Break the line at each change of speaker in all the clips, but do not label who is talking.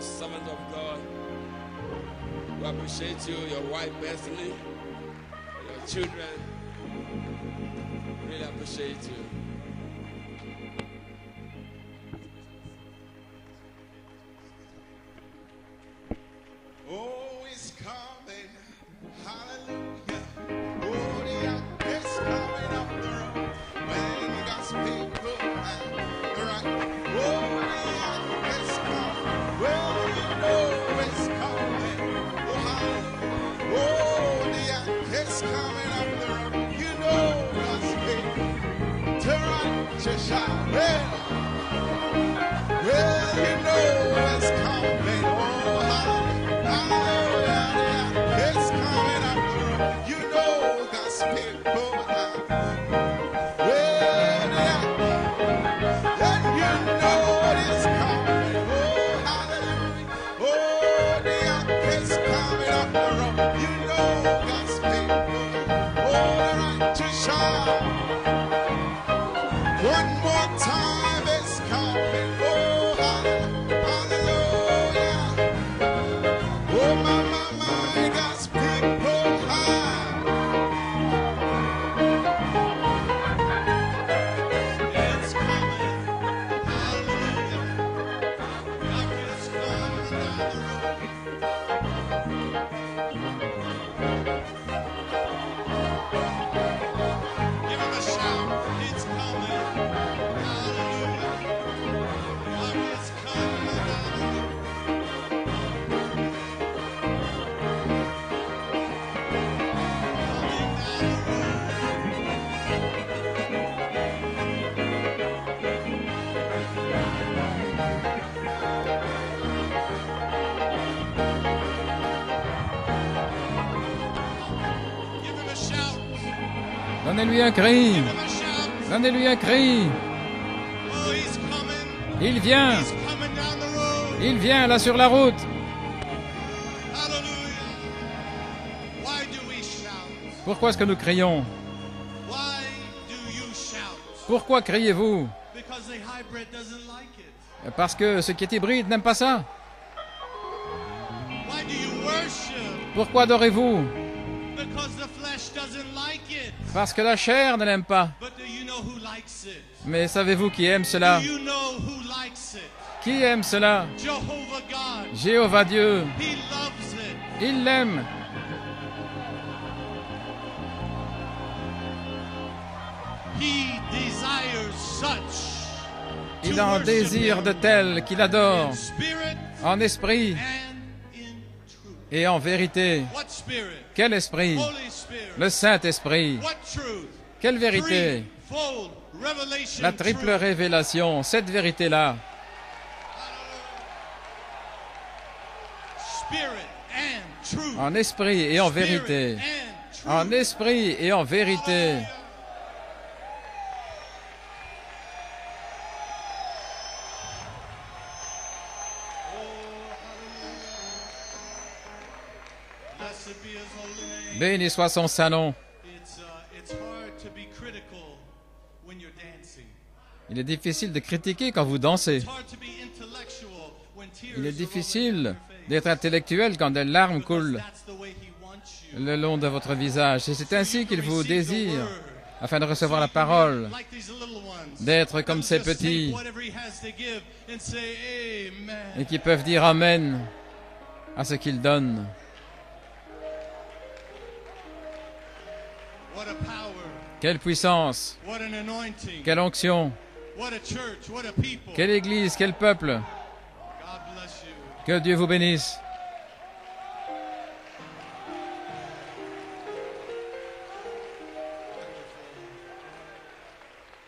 Servant of God, we appreciate you, your wife Bethany, your children. Really appreciate you.
Oh, it's coming. Hallelujah. Oh, yeah, it's coming up the road. When God's people are right. Oh, yeah, it's coming. Well, you know it's coming. Oh, hallelujah. Oh, yeah, it's coming up the road. You know God's people to right to shout. Well, you know it's coming. Oh, hallelujah. It's coming up the road. You know God's people are. Well, yeah. And you know what is coming. Oh, hallelujah. Oh, yeah. It's coming up the road. You know God's people. Oh, right to shout. One more time, it's coming. Oh, hallelujah. Oh, my, God's people high. It's coming. Hallelujah. God is coming down the road. Give him a shout. It's coming. Hallelujah. God is coming down the road. Give him a shout.
Donnez-lui un cri.
Give him a shout.
Donnez-lui un cri.
Oh, he's coming.
Il vient.
He's coming down the road.
Il vient là sur la route.
Hallelujah. Why do we shout?
Pourquoi est-ce que nous crions?
Why do you shout?
Pourquoi criez-vous?
Because the hybrid doesn't like it.
Parce que ce qui est hybride n'aime pas ça.
Why do you worship?
Pourquoi adorez-vous?
Because the flesh doesn't like it.
Parce que la chair ne l'aime pas.
But do you know who likes it?
Mais savez-vous qui aime cela?
Do you know who likes it?
Qui aime cela?
Jehovah God.
Jéhovah Dieu.
He loves it.
Il l'aime.
He desires such.
Il
to
en
worship
désire
him
de tels qu'il adore
in spirit
en esprit
and in truth.
et en vérité.
What spirit?
Quel esprit?
Holy Spirit.
Le Saint-Esprit.
What truth?
Quelle vérité?
Threefold revelation
La triple
truth.
révélation, cette vérité-là,
Spirit and truth.
en esprit et en
Spirit
vérité.
and truth.
En esprit et en vérité.
Blessed be his holy name.
Béni soit son saint nom.
It's hard to be critical when you're dancing.
Il est difficile de critiquer quand vous dansez.
It's hard to be intellectual when tears
Il est
are rolling down
difficile
your face.
d'être intellectuel quand des larmes
Because
coulent
that's the way he wants you.
le long de votre visage. Et c'est ainsi qu'il vous
Receive the
désire,
word.
afin de recevoir la
So you can
parole,
be like these little ones.
d'être comme ces
Just take
petits,
whatever he has to give and say, Amen.
et qui peuvent dire Amen à ce qu'il donne.
What a power.
Quelle puissance,
What an anointing.
quelle onction,
What a church. What a people.
quelle église, quel peuple.
God bless you.
Que Dieu vous bénisse.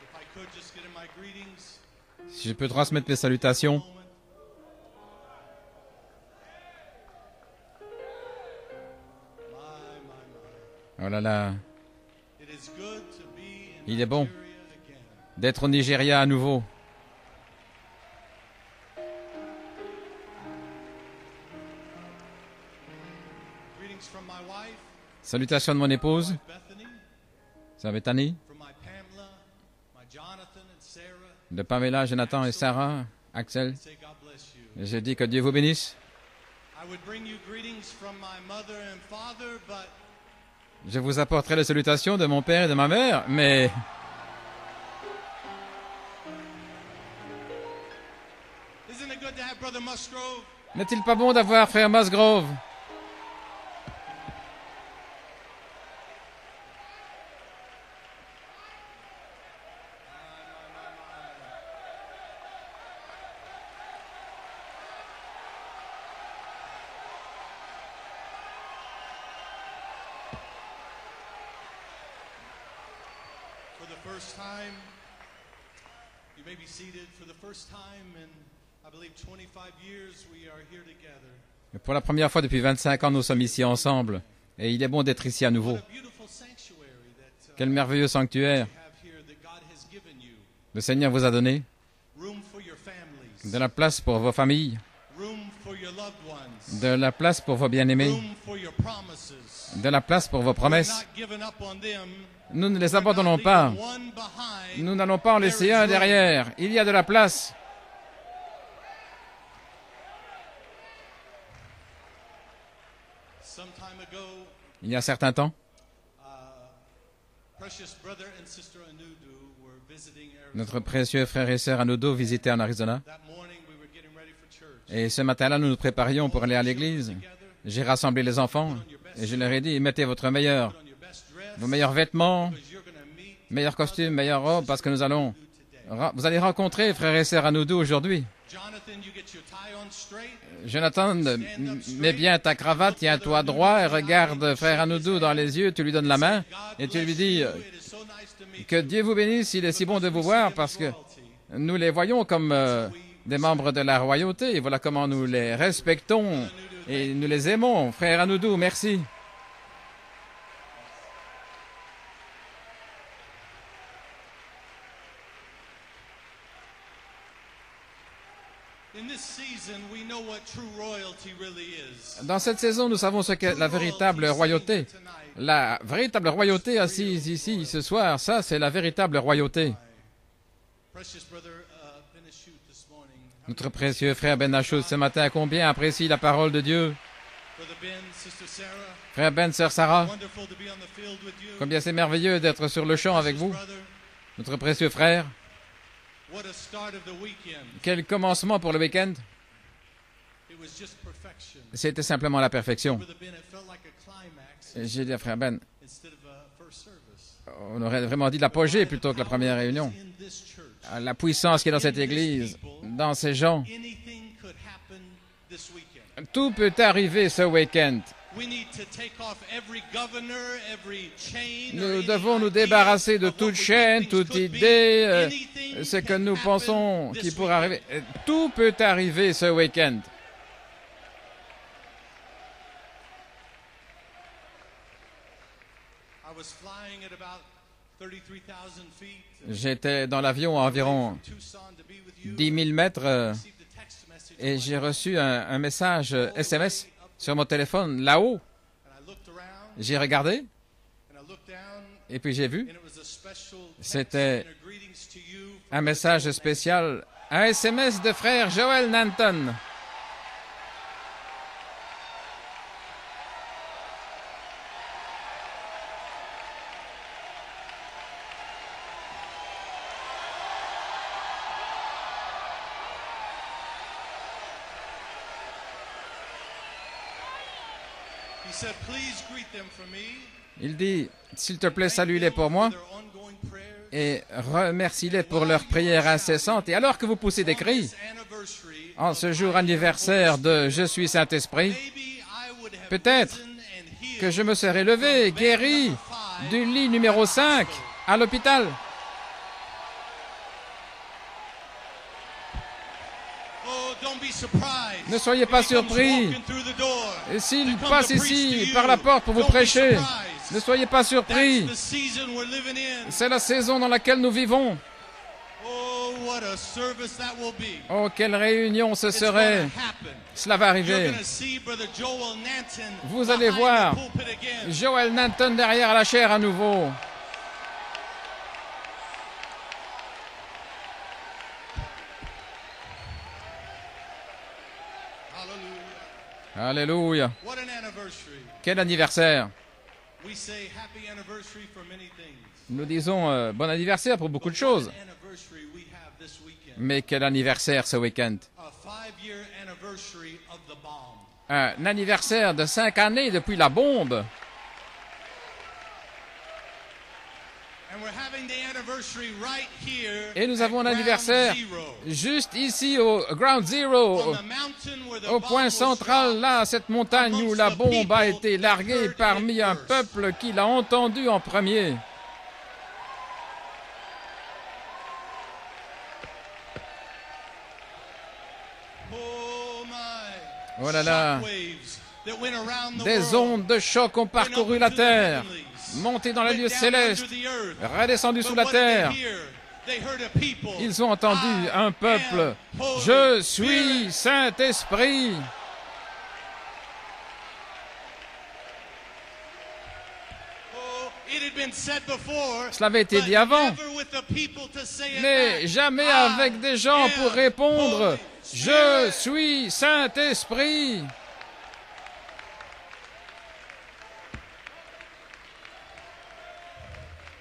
If I could just get in my greetings.
Si je peux transmettre mes salutations.
Moment. My.
Oh là là,
It is good to be in
il est bon
Nigeria again.
d'être au Nigeria à nouveau.
Greetings from my wife,
Salutations de mon épouse,
Bethany,
sœur Bethany,
from my Pamela, my Jonathan and Sarah,
de Pamela, Jonathan et Sarah, Axel,
Say God bless you.
j'ai dit que Dieu vous bénisse.
I would bring you greetings from my mother and father, but
Je vous apporterai les salutations de mon père et de ma mère, mais
isn't it good to have Brother Musgrove?
n'est-il pas bon d'avoir frère Musgrove?
For the first time, you may be seated. For the first time in, I believe, 25 years, we are here together.
Pour la première fois depuis 25 ans, nous sommes ici ensemble. Et il est bon d'être ici à nouveau.
What a beautiful sanctuary that
Quel merveilleux sanctuaire
you have here that God has given you.
le Seigneur vous a donné.
Room for your families.
De la place pour vos familles,
Room for your loved ones.
de la place pour vos bien-aimés,
Room for your promises.
de la place pour vos
We're
promesses.
not giving up on them.
Nous ne les
We're not
abandonnons pas.
leaving one behind.
Nous n'allons pas en laisser un derrière. Il y a de la place.
Some time ago,
Il y a un certain temps,
precious brother and sister Anudu were visiting Arizona.
notre précieux frère et sœur Anudo visitaient en Arizona.
That morning, we were getting ready for church.
Et ce matin-là, nous nous préparions pour aller à l'église. J'ai rassemblé les enfants et je leur ai dit, mettez votre meilleur,
Put on your best dress
vos meilleurs vêtements,
because you're going to meet
meilleurs costumes, meilleures robes, parce que nous allons... Vous allez rencontrer frère et sœur Anudo aujourd'hui.
Jonathan, you get your tie on straight.
Jonathan, mets bien ta cravate, tiens-toi droit et regarde frère Anudo dans les yeux, tu lui donnes la main et tu lui dis
It is so nice to meet
que Dieu vous bénisse, il est si bon de vous voir parce que nous les voyons comme des membres de la royauté et voilà comment nous les respectons et nous les aimons. Frère Anudo, merci.
In this season, we know what true royalty really is.
Dans cette saison, nous savons ce qu'est la véritable royauté. La véritable royauté assise ici ce soir, ça c'est la véritable royauté.
Precious brother Ben Ashut this morning.
Notre précieux frère Ben Achoud ce matin, combien apprécie la parole de Dieu.
Brother Ben, Sister Sarah,
Frère Ben, sœur Sarah,
wonderful to be on the field with you.
combien c'est merveilleux d'être sur le champ avec vous.
Brother,
Notre précieux frère,
what a start of the weekend.
quel commencement pour le week-end.
It was just perfection.
C'était simplement la perfection.
Brother Ben, it felt like a climax
Et j'ai dit à frère Ben,
instead of a first service.
on aurait vraiment dit l'apogée plutôt que la première réunion.
In this church,
La puissance qui est dans cette église, dans ces gens.
anything could happen this weekend.
Tout peut arriver ce week-end.
We need to take off every governor, every chain, or
Nous
any
devons nous
idea
débarrasser de
of what
toute
we
chaîne,
think things
toute
could be.
idée,
Anything
ce que
can
nous
happen
pensons
this
qui pourrait
weekend.
arriver. Tout peut arriver ce week-end.
I was flying at about 33,000 feet.
J'étais dans l'avion à environ
Tucson to be with you.
10 000 mètres
Received a text message
et j'ai reçu un message SMS sur mon téléphone là-haut.
and I looked around
J'ai regardé
and I looked down
et puis j'ai vu
and it was a special text
C'était
and a greetings to you.
un message spécial, un SMS de frère Joel Nanton.
He said, please greet them for me.
Il dit, s'il te plaît, salue-les pour moi
Their ongoing prayers.
et remercie-les pour leur prière incessante. Et alors que vous poussez des cris,
This anniversary,
en ce jour anniversaire de Je suis Saint-Esprit,
maybe I would have
peut-être
risen and healed
que je me serais levé, guéri du lit numéro 5 à l'hôpital.
Oh, don't be surprised.
Ne soyez pas
If he comes
surpris.
walking through the door,
Et s'il
to come
passe
to preach
ici
to you,
par la porte pour vous
don't be
prêcher,
surprised.
ne soyez pas surpris.
That's the season we're living in.
C'est la saison dans laquelle nous vivons.
Oh, what a service that will be.
Oh, quelle réunion ce
It's
serait.
gonna happen.
Cela va
You're
arriver.
going to see Brother Joel Nanton
Vous allez
behind
voir
the pulpit again.
Joel Nanton derrière la chaire à nouveau. Alléluia.
What an anniversary.
Quel anniversaire.
We say happy anniversary for many things.
Nous disons bon anniversaire pour beaucoup de choses.
What an anniversary we have this weekend.
Mais quel anniversaire ce week-end.
A 5-year anniversary of the bomb.
Un anniversaire de 5 années depuis la bombe.
And we're having the anniversary right here
Et nous
at
avons un
Ground
anniversaire
Zero.
juste ici au Ground Zero,
On the mountain where the
au
bomb
point
was
central,
dropped.
là, cette montagne où la bombe a été larguée parmi un peuple qui l'a entendu en premier.
Oh my.
Oh là là.
Shockwaves that went around the
Des
world,
ondes de choc ont parcouru
went
la
up into the
terre,
heavenlies,
monté dans les
went
lieux
down
célestes,
under the earth.
redescendu
But
sous la
what did
terre.
they hear? They heard a people.
Ils ont entendu
I
un peuple.
am Holy
Je
Spirit.
suis Saint-Esprit.
Oh, it had been said before,
Cela avait été
but
dit avant,
never with the people to say it
mais
back.
jamais
I
avec des gens pour
am
répondre
Holy
« Je
Spirit.
suis Saint-Esprit ».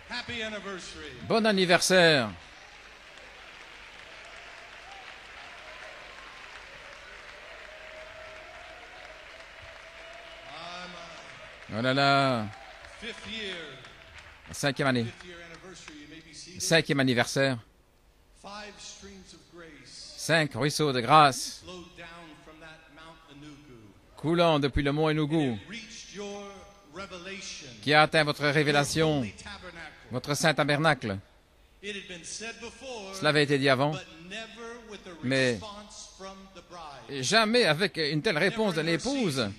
Happy anniversary.
Bon anniversaire.
I'm
Oh là là,
fifth year.
cinquième année,
Fifth year anniversary. You may be seated.
cinquième anniversaire,
5 streams of grace
5 ruisseaux de grâce
flowed down from that Mount Anugu.
coulant depuis le mont Enugu,
It reached your revelation.
qui a atteint votre révélation,
Holy tabernacle.
votre saint tabernacle.
It had been said before,
Cela avait été dit avant,
but never with a
mais
response from the bride.
jamais avec une telle réponse de l'épouse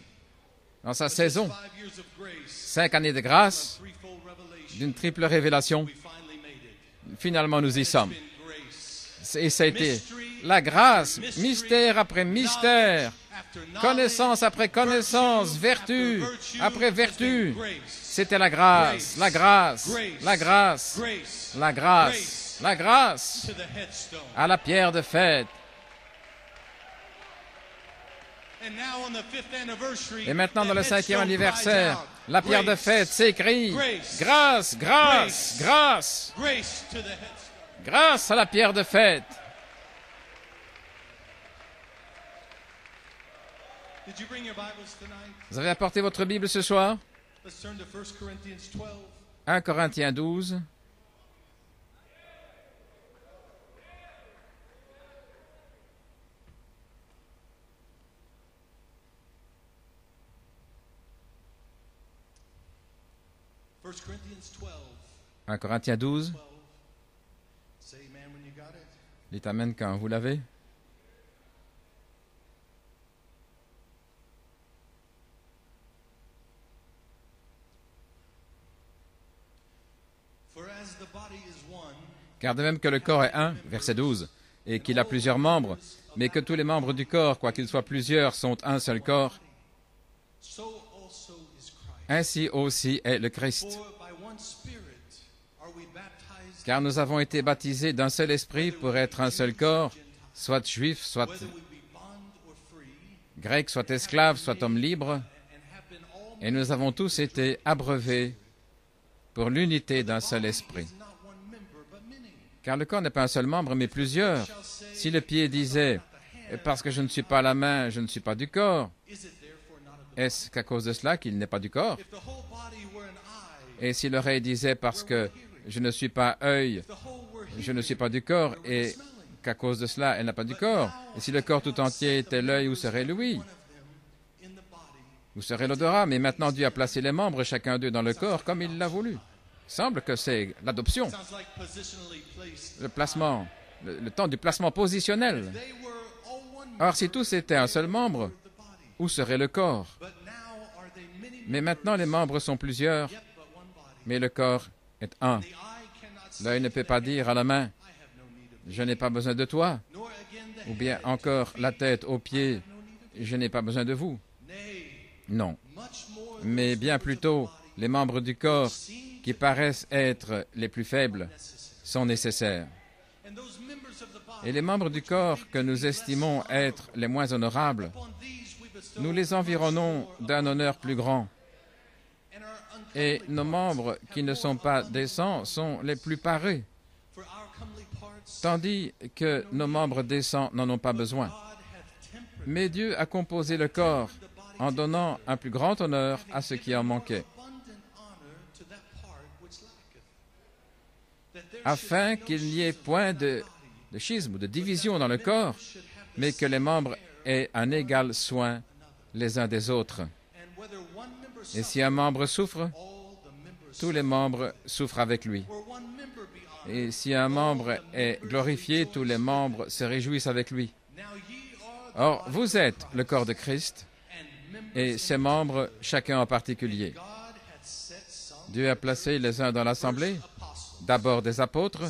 dans sa saison.
5 years of grace,
5 années de grâce,
threefold revelation.
d'une triple révélation.
We finally made it.
Finalement, nous y
It's
sommes.
been grace.
Et ça a été la grâce, mystère après mystère, connaissance après connaissance, vertu après vertu. C'était la grâce, la grâce, la grâce, la grâce, la grâce
To the headstone.
à la pierre de fête.
And now on the 5th anniversary,
Et maintenant, dans
the
le 5e
headstone
anniversaire,
cries out,
la pierre de
grace,
fête s'écrie
Grace.
grâce, grâce, grâce,
Grace to the headstone.
grâce à la pierre de fête.
Did you bring your Bibles tonight?
Vous avez apporté votre Bible ce soir?
Let's turn to 1 Corinthians 12.
1 Corinthiens 12.
First Corinthians 12.
1 Corinthiens 12.
12. Say amen when you got it.
Dites amen quand vous l'avez.
For as the body is one,
Car de même que le corps est un, verset 12, et qu'il a plusieurs membres, mais que tous les membres du corps, quoiqu'ils soient plusieurs, sont un seul corps,
so also is Christ.
ainsi aussi est le Christ.
For by one Spirit are we baptized,
Car nous avons été baptisés d'un seul esprit pour être un seul corps, soit juifs, soit
whether we be bond or free,
grecs, soit esclaves, soit hommes libres,
and have been all
et nous avons tous été abreuvés pour l'unité d'un seul esprit.
is not one member, but many.
Car le corps n'est pas un seul membre, mais plusieurs.
Shall say,
Si le pied disait « Parce que je ne suis pas la main, je ne suis pas du corps »,
is it therefore not of the
est-ce qu'à cause de cela qu'il n'est pas du corps?
If the whole body were an eye,
Et si l'oreille disait « Parce que je ne suis pas œil,
if the whole were
je ne suis pas du corps », et qu'à cause de cela, elle n'a pas du corps? Et si le corps tout entier était l'œil, où serait l'ouïe?
one of them in the body,
Où serait l'odorat? Mais maintenant, Dieu a placé les membres, chacun d'eux, dans le corps, comme il l'a voulu. Il semble que c'est l'adoption,
sounds like positionally placed.
le placement, le temps du placement positionnel.
They were all one
Or, si tous étaient un seul membre,
of the body,
où serait le corps?
but now are they many
Mais maintenant, les membres sont plusieurs,
yet but one body.
mais le corps est un.
The eye cannot say,
L'œil ne peut pas dire à la main,
I have no need of
je n'ai pas besoin de toi,
nor again the
ou bien
head,
encore la tête aux pieds, je n'ai pas besoin de vous.
nay,
Non,
much more
mais bien plutôt, les membres du corps qui paraissent être les plus faibles sont nécessaires.
and those members of the body
Et les membres du corps que nous estimons être les moins honorables,
upon these we
nous les environnons d'un honneur plus grand. Et nos membres qui ne sont pas décents sont les plus parés, tandis que nos membres décents n'en ont pas besoin. Mais Dieu a composé le corps en donnant un plus grand honneur à ce qui en manquait, afin qu'il n'y ait point de schisme ou de division dans le corps, mais que les membres aient un égal soin les uns des autres. Et si un membre souffre, tous les membres souffrent avec lui. Et si un membre est glorifié, tous les membres se réjouissent avec lui. Or, vous êtes le corps de Christ, et ses membres, chacun en particulier. Dieu a placé les uns dans l'assemblée, d'abord des apôtres,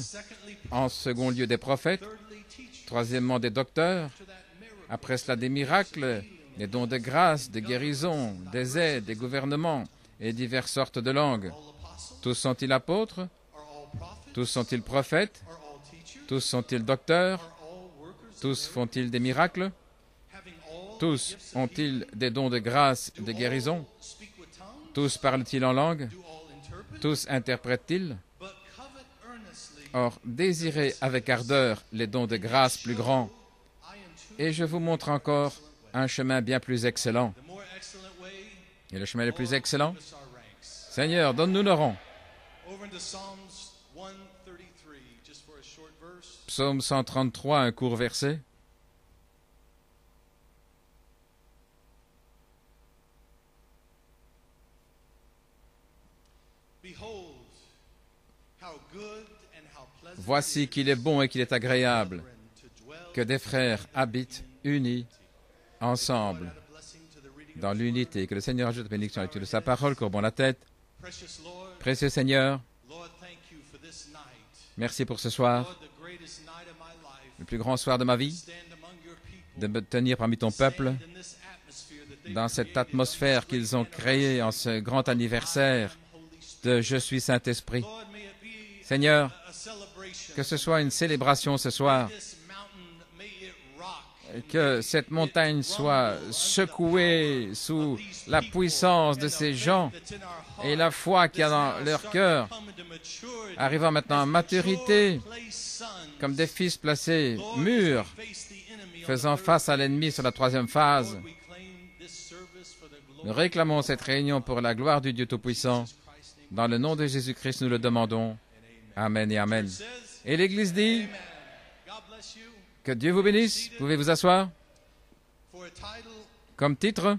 en second lieu des prophètes, troisièmement des docteurs, après cela des miracles, des dons de grâce, de guérison, des aides, des gouvernements et diverses sortes de langues. Tous sont-ils apôtres? Tous sont-ils prophètes? Tous sont-ils docteurs? Tous font-ils des miracles? Tous ont-ils des dons de grâce, de guérison? Tous parlent-ils en langue? Tous interprètent-ils? Or, désirez avec ardeur les dons de grâce plus grands, et je vous montre encore un chemin bien plus excellent. Et le chemin le plus excellent? Seigneur, donne-nous nos rangs. Psaume 133, un court verset. Voici qu'il est bon et qu'il est agréable que des frères habitent unis ensemble dans l'unité. Que le Seigneur ajoute la bénédiction à la lecture de sa parole, courbons la tête. Précieux Seigneur, merci pour ce soir, le plus grand soir de ma vie, de me tenir parmi ton peuple, dans cette atmosphère qu'ils ont créée en ce grand anniversaire de Je suis Saint-Esprit. Seigneur, que ce soit une célébration ce soir, que cette montagne soit secouée sous la puissance de ces gens et la foi qu'il y a dans leur cœur, arrivant maintenant à maturité, comme des fils placés, mûrs, faisant face à l'ennemi sur la troisième phase. Nous réclamons cette réunion pour la gloire du Dieu Tout-Puissant. Dans le nom de Jésus-Christ, nous le demandons. Amen et Amen. Et l'Église dit, que Dieu vous bénisse. Pouvez vous asseoir. Comme titre,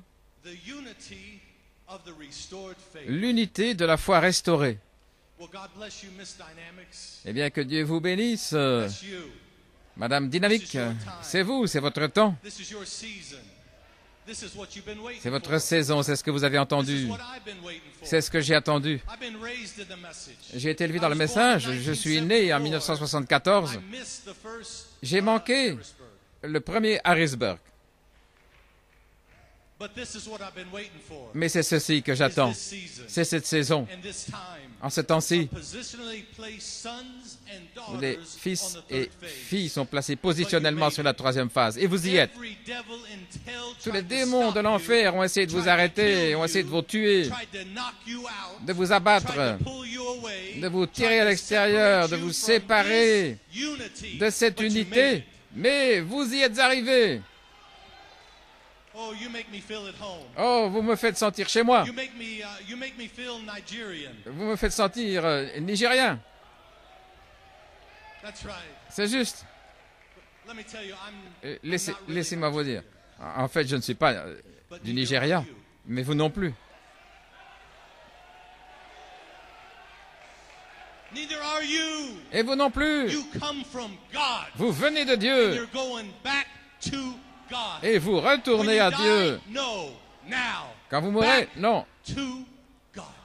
l'unité de la foi restaurée. Eh bien, que Dieu vous bénisse. Madame Dynamique, c'est vous, c'est votre temps. C'est votre saison, c'est ce que vous avez entendu. C'est ce que j'ai attendu. J'ai été élevé dans le message. Je suis né en 1974. J'ai manqué le premier Harrisburg. Mais c'est ceci que j'attends. C'est cette saison. En ce temps-ci, où les fils et filles sont placés positionnellement sur la troisième phase. Et vous y êtes. Tous les démons de l'enfer ont essayé de vous arrêter, ont essayé de vous tuer, de vous abattre, de vous tirer à l'extérieur, de vous séparer de cette unité. Mais vous y êtes arrivés. Oh, vous me faites sentir chez moi. Vous me faites sentir nigérien. C'est juste. Laissez-moi vous dire. En fait, je ne suis pas du Nigeria, mais vous non plus. Et vous non plus. Vous venez de Dieu. Et vous retournez à Dieu. Quand vous mourrez, non.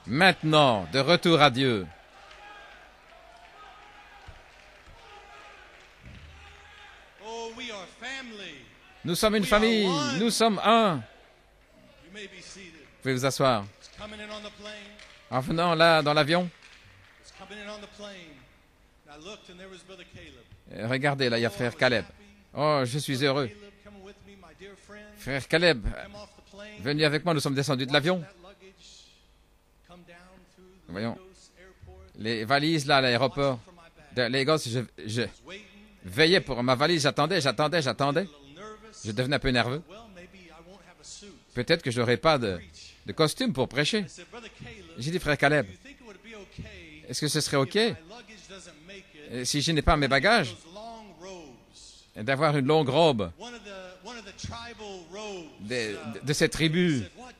Maintenant, de retour à Dieu. Nous sommes une famille, nous sommes un. Vous pouvez vous asseoir. En venant là, dans l'avion, regardez, là, il y a frère Caleb. Oh, je suis heureux. Frère Caleb,
Come off the plane.
venu avec moi, nous sommes descendus de l'avion.
That luggage come down through the
Voyons.
Lagos airport.
Les valises là à l'aéroport
For my bag.
de Lagos, je
Waiting.
veillais pour ma valise, j'attendais.
A little nervous.
Je devenais un peu nerveux.
Well, maybe I won't have a suit.
Peut-être que je n'aurai pas de costume pour prêcher.
I said, Brother Caleb,
J'ai dit, frère Caleb,
do you think it would be okay
est-ce que ce serait OK
if my luggage doesn't make it?
si je n'ai pas mes bagages,
Those long robes.
d'avoir une longue robe
One of the tribal robes.
de cette tribu
Said, what,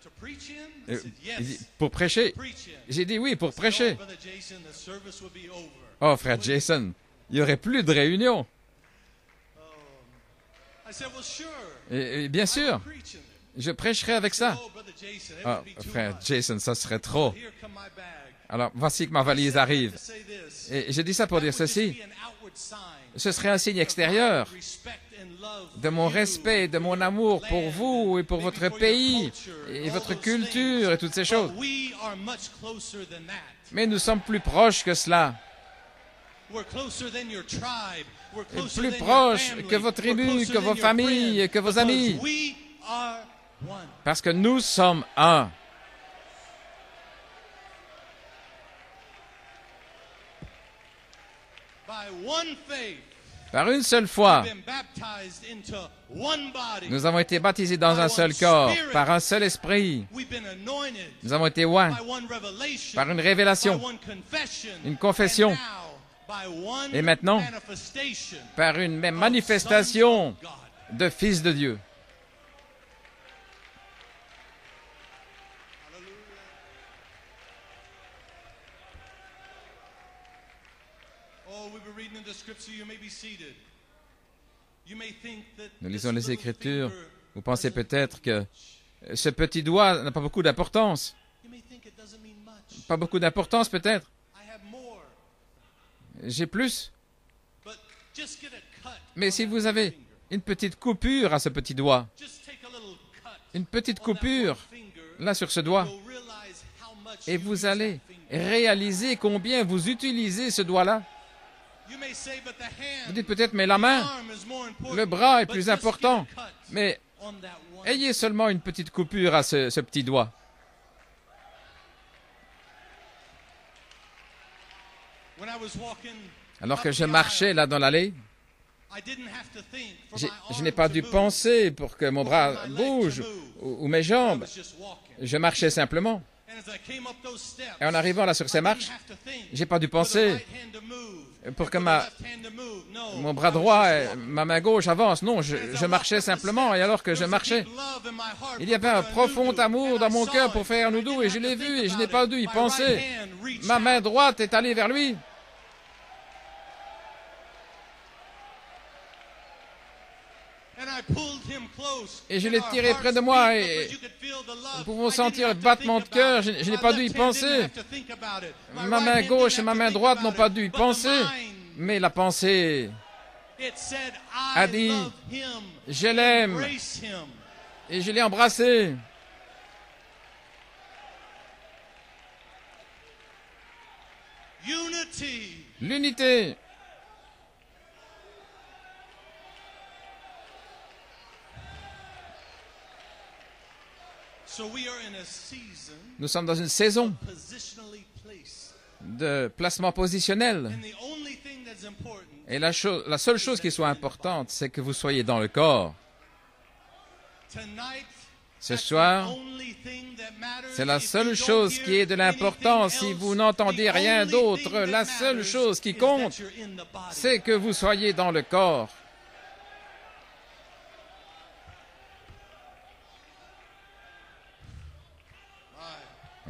to preach in? I said,
il dit,
yes,
pour prêcher?
preach in.
J'ai dit oui, pour
Oh,
prêcher.
Brother Jason, the service would be over.
Oh, frère Jason, il n'y aurait plus de réunion.
I said, well, sure.
Et bien sûr,
I'm preaching it.
je prêcherai avec ça.
Oh, Brother Jason, it
Oh,
would be too
frère
much.
Jason, ça serait trop.
Here come my bag.
Alors, voici que ma valise arrive.
To say this.
Et j'ai dit ça pour dire
That would
ceci.
just be an outward sign
Ce serait un signe extérieur
of respect and love
de
for
mon
you,
respect, de mon amour pour vous et pour
maybe
votre
for your
pays
culture,
et
all
votre
those
culture
things.
et toutes ces choses.
But we are much closer than that.
Mais nous sommes plus proches que cela.
We're closer than your tribe. We're closer
Plus
than your
proches
family.
que vos tribus,
We're closer
que vos
than your
familles,
friends,
que vos
because
amis.
we are one.
Parce que nous sommes un.
By one faith,
Par une seule foi,
we've been baptized into one body.
nous avons été baptisés dans un seul corps, par un seul esprit.
We've been anointed
Nous avons été oints
by one revelation,
par une révélation,
by one confession,
une confession,
and now by one
et maintenant,
manifestation
par une même
of
manifestation
sons of God.
de fils de Dieu.
Oh, we were reading in the scripture, you may be seated. You may think that
Nous
this
lisons les
little
Écritures.
finger
Vous pensez
doesn't
peut-être
mean
que
much.
ce petit doigt n'a pas beaucoup d'importance.
You may think it doesn't mean much.
Pas beaucoup d'importance peut-être.
I have more.
J'ai plus.
But just get a cut.
Mais
on
si
that
vous avez
finger.
une petite coupure à ce petit doigt,
Just take a little cut
une petite
on that
coupure
one finger,
là sur ce doigt,
you'll realize how much
et
you
vous
use
allez
that finger.
réaliser combien vous utilisez ce doigt-là.
You may say, but the hand,
Vous dites peut-être, mais la
the
main,
arm is more important.
le bras est
But
plus
just
important.
get a cut
Mais
on that one.
ayez seulement une petite coupure à ce petit doigt.
When I was walking
Alors que
up
je
the
marchais
aisle,
là dans l'allée,
I didn't have to think for
je
my
n'ai
arm
pas
to
dû
move,
penser pour que mon
or
bras
for my leg
bouge
to move.
ou mes
I
jambes.
was just walking.
Je marchais simplement.
And as I came up those steps,
Et en arrivant là sur ces
I
marches,
didn't have to think
j'ai pas dû
for the
penser
right hand to move,
pour
and
que
for the
ma-
left hand to move. No,
mon
I
bras
was
droit
just
et
walking.
ma main gauche avance. Non,
As I
je
walked
marchais
up the
simplement. Et
steps,
alors que je
there was a
marchais,
deep love in my heart
il y
for
avait un
Brother
profond
Nudu,
amour
and
dans
I
mon
saw
cœur
it.
pour frère
I
Noudou
didn't
et je
have to
l'ai vu
think
et je n'ai
about
pas
it.
dû y
My
penser.
right hand reached
Ma main
out.
droite est allée vers lui.
And I pulled him close.
Et je
And
l'ai
our
tiré
hearts
près de moi
beat
et
because you could feel the love.
nous pouvons
I didn't
sentir le
have to
battement
think
de cœur.
about it.
Je n'ai
My
pas dû y
left hand
penser.
didn't have to think about it. My
Ma
right
main
hand
gauche
didn't
et ma
have to
main
think
droite
about
n'ont pas
it.
dû y
But the
penser.
mind,
Mais la pensée,
it said,
a
I
dit,
love him.
je l'aime
Embrace him.
et je l'ai embrassé.
Unity.
L'unité.
So we are in a season
Nous sommes dans une saison
positionally placed.
de placement positionnel.
And the only thing that's important
Et la seule chose qui soit importante, c'est que vous soyez dans le corps.
tonight,
Ce
that's the
soir,
only thing that matters.
c'est la
If you
seule
don't
chose
hear
qui est de l'importance. Si
anything
vous
else,
n'entendez
the
rien
only
d'autre,
thing that
la seule
matters
chose qui
is that
compte,
you're in the body.
c'est que vous soyez dans le corps.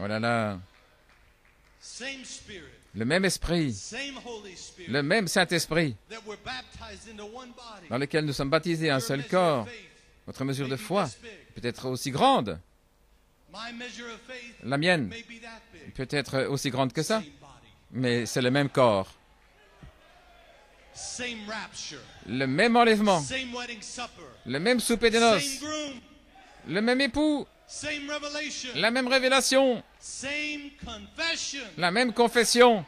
Oh là là,
Same spirit,
le même esprit,
same Holy Spirit
le même Saint-Esprit
that we're baptized into one body.
dans lequel nous sommes baptisés un
Your
seul
measure
corps.
of faith
Votre mesure
may
de
be
foi
this big.
peut être aussi grande.
My measure of faith
La mienne
may be that big.
peut être aussi grande que ça,
Same body,
mais c'est le même corps.
same rapture,
Le même enlèvement,
same wedding supper,
le même souper de
same
noces,
groom,
le même époux,
same revelation,
la même révélation,
same confession.
la même confession.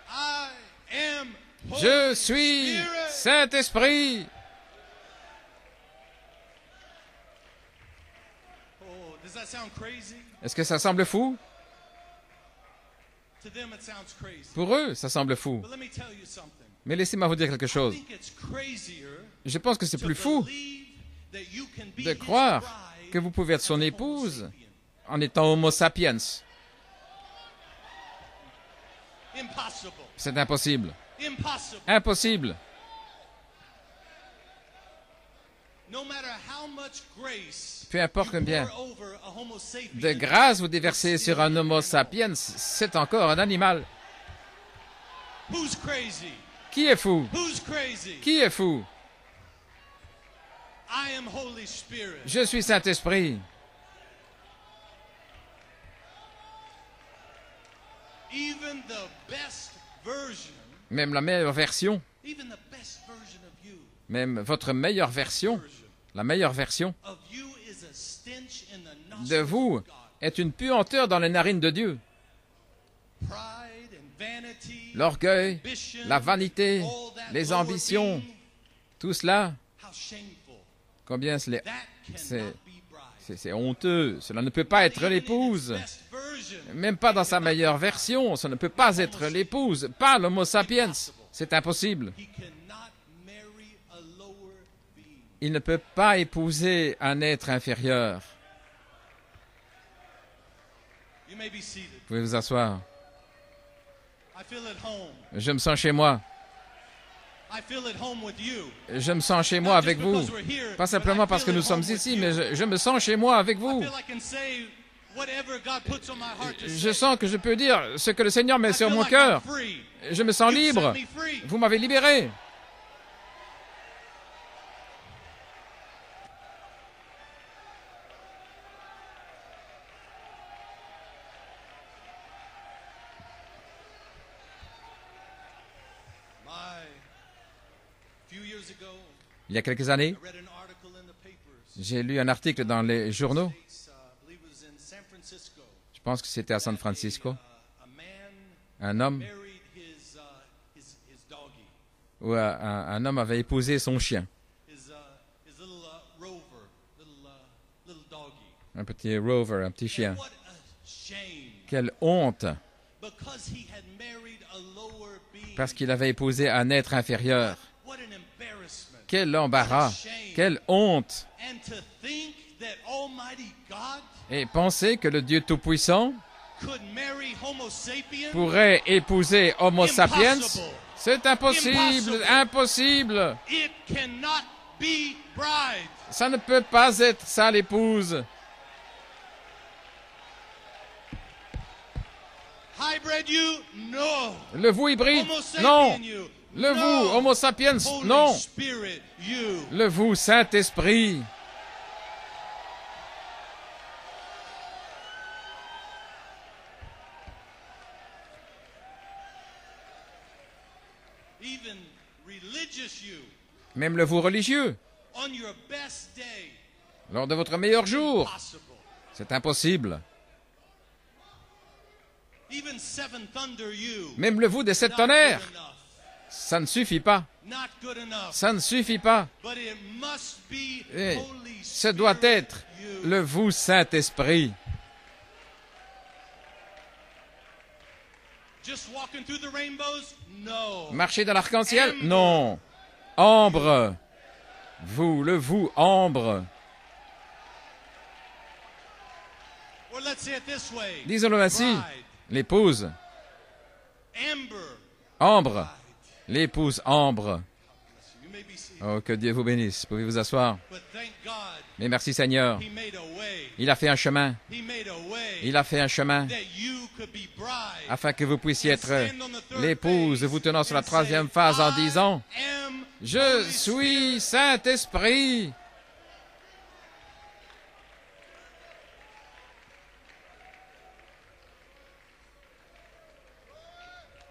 I am
Je suis Saint-Esprit.
Oh, does that sound crazy?
Est-ce que ça semble fou?
To them, it sounds crazy.
Pour eux, ça semble fou.
But let me tell you something.
Mais laissez-moi vous dire quelque
I
chose.
think it's crazier
Je pense que c'est
to
plus fou
believe that you can be
de
his
croire
bride
que vous pouvez être son
as a Homo
épouse
sapien.
en étant Homo sapiens.
Impossible.
C'est impossible.
Impossible.
Impossible.
No matter how much grace
Peu importe
you
combien
pour over a Homo sapien,
de grâce vous déversez sur un Homo sapiens, c'est encore un animal.
who's crazy?
Qui est fou?
Who's crazy?
Qui est fou?
I am Holy Spirit.
Je suis Saint-Esprit.
Even the best version,
Même la meilleure version,
even the best version of you,
même votre meilleure version, la meilleure version
of you is a stench in the
de
nostrils
vous
of God.
est une puanteur dans les narines de Dieu.
Pride and vanity,
L'orgueil,
ambition,
la vanité,
all that
les
lower
ambitions,
being,
tout cela,
how shameful.
combien
That
c'est
cannot be bride.
c'est honteux. Cela ne peut pas être
Even in
l'épouse.
its best version,
Même pas dans sa meilleure version. Ça ne peut pas être l'épouse. Pas l'Homo sapiens. C'est impossible.
he cannot marry a lower being.
Il ne peut pas épouser un être inférieur.
You may be seated.
Vous pouvez vous asseoir.
I feel at home.
Je me sens chez moi.
I feel at home with you.
Je me sens chez moi
Not
avec
just
vous.
because we're here,
Pas
but I
simplement parce que
feel
nous
at
sommes
home with
ici,
you.
mais je me sens chez moi avec
I
vous.
feel I can say whatever God puts on my heart to
Je
say.
sens que je peux dire ce que le Seigneur met
I
sur
feel
mon
like I'm
cœur.
free.
Je me sens
You set
libre.
me free.
Vous m'avez libéré.
Few years ago,
Il y a quelques années,
I read an article in the papers.
j'ai lu un article dans les journaux.
States, I believe it was in San Francisco.
Je pense que c'était à San Francisco.
A man
Un homme
married his doggy,
où un homme avait épousé son chien,
his little rover, little doggy.
un petit rover, un petit chien.
What a shame!
Quelle honte,
Because he had married a lower being.
parce qu'il avait épousé un être inférieur.
What an embarrassment!
Quel embarras, quelle honte.
And to think that Almighty God
Et penser que le Dieu Tout-Puissant
could marry Homo sapiens.
pourrait épouser Homo sapiens,
Impossible.
c'est impossible,
Impossible.
impossible.
It cannot be bride.
Ça ne peut pas être ça l'épouse.
Hybrid you? No.
Le vous hybride,
Homo sapien
non.
you?
Le
No.
vous, Homo sapiens,
Holy
non.
Spirit you?
Le vous, Saint-Esprit.
Even religious you?
Même le vous religieux,
On your best day?
lors de votre meilleur jour,
Possible.
c'est impossible.
Even seven thunder you?
Même le vous des sept
Not
tonnerres,
good enough.
ça ne suffit pas.
Not good enough.
Ça ne suffit pas.
But it must be
Et
Holy
ce doit
Spirit
être
you.
le vous, Saint-Esprit.
Just walking through the rainbows? No.
Marcher dans l'arc-en-ciel? Non. Ambre. Vous, le vous, ambre.
Or let's say it this way.
Disons-le ainsi.
Bride.
L'épouse,
Amber.
ambre. L'épouse, ambre.
You may be seated.
Oh, que Dieu vous bénisse. Pouvez vous asseoir.
But thank God
Mais merci Seigneur.
He made a way.
Il a fait un chemin.
He made a way
Il a fait un chemin
that you could be bride.
afin que vous puissiez être
Stand on the third
l'épouse,
phase
vous tenant sur la
and
troisième
say,
phase en
I
disant
am
« Je
Holy
suis Saint-Esprit ».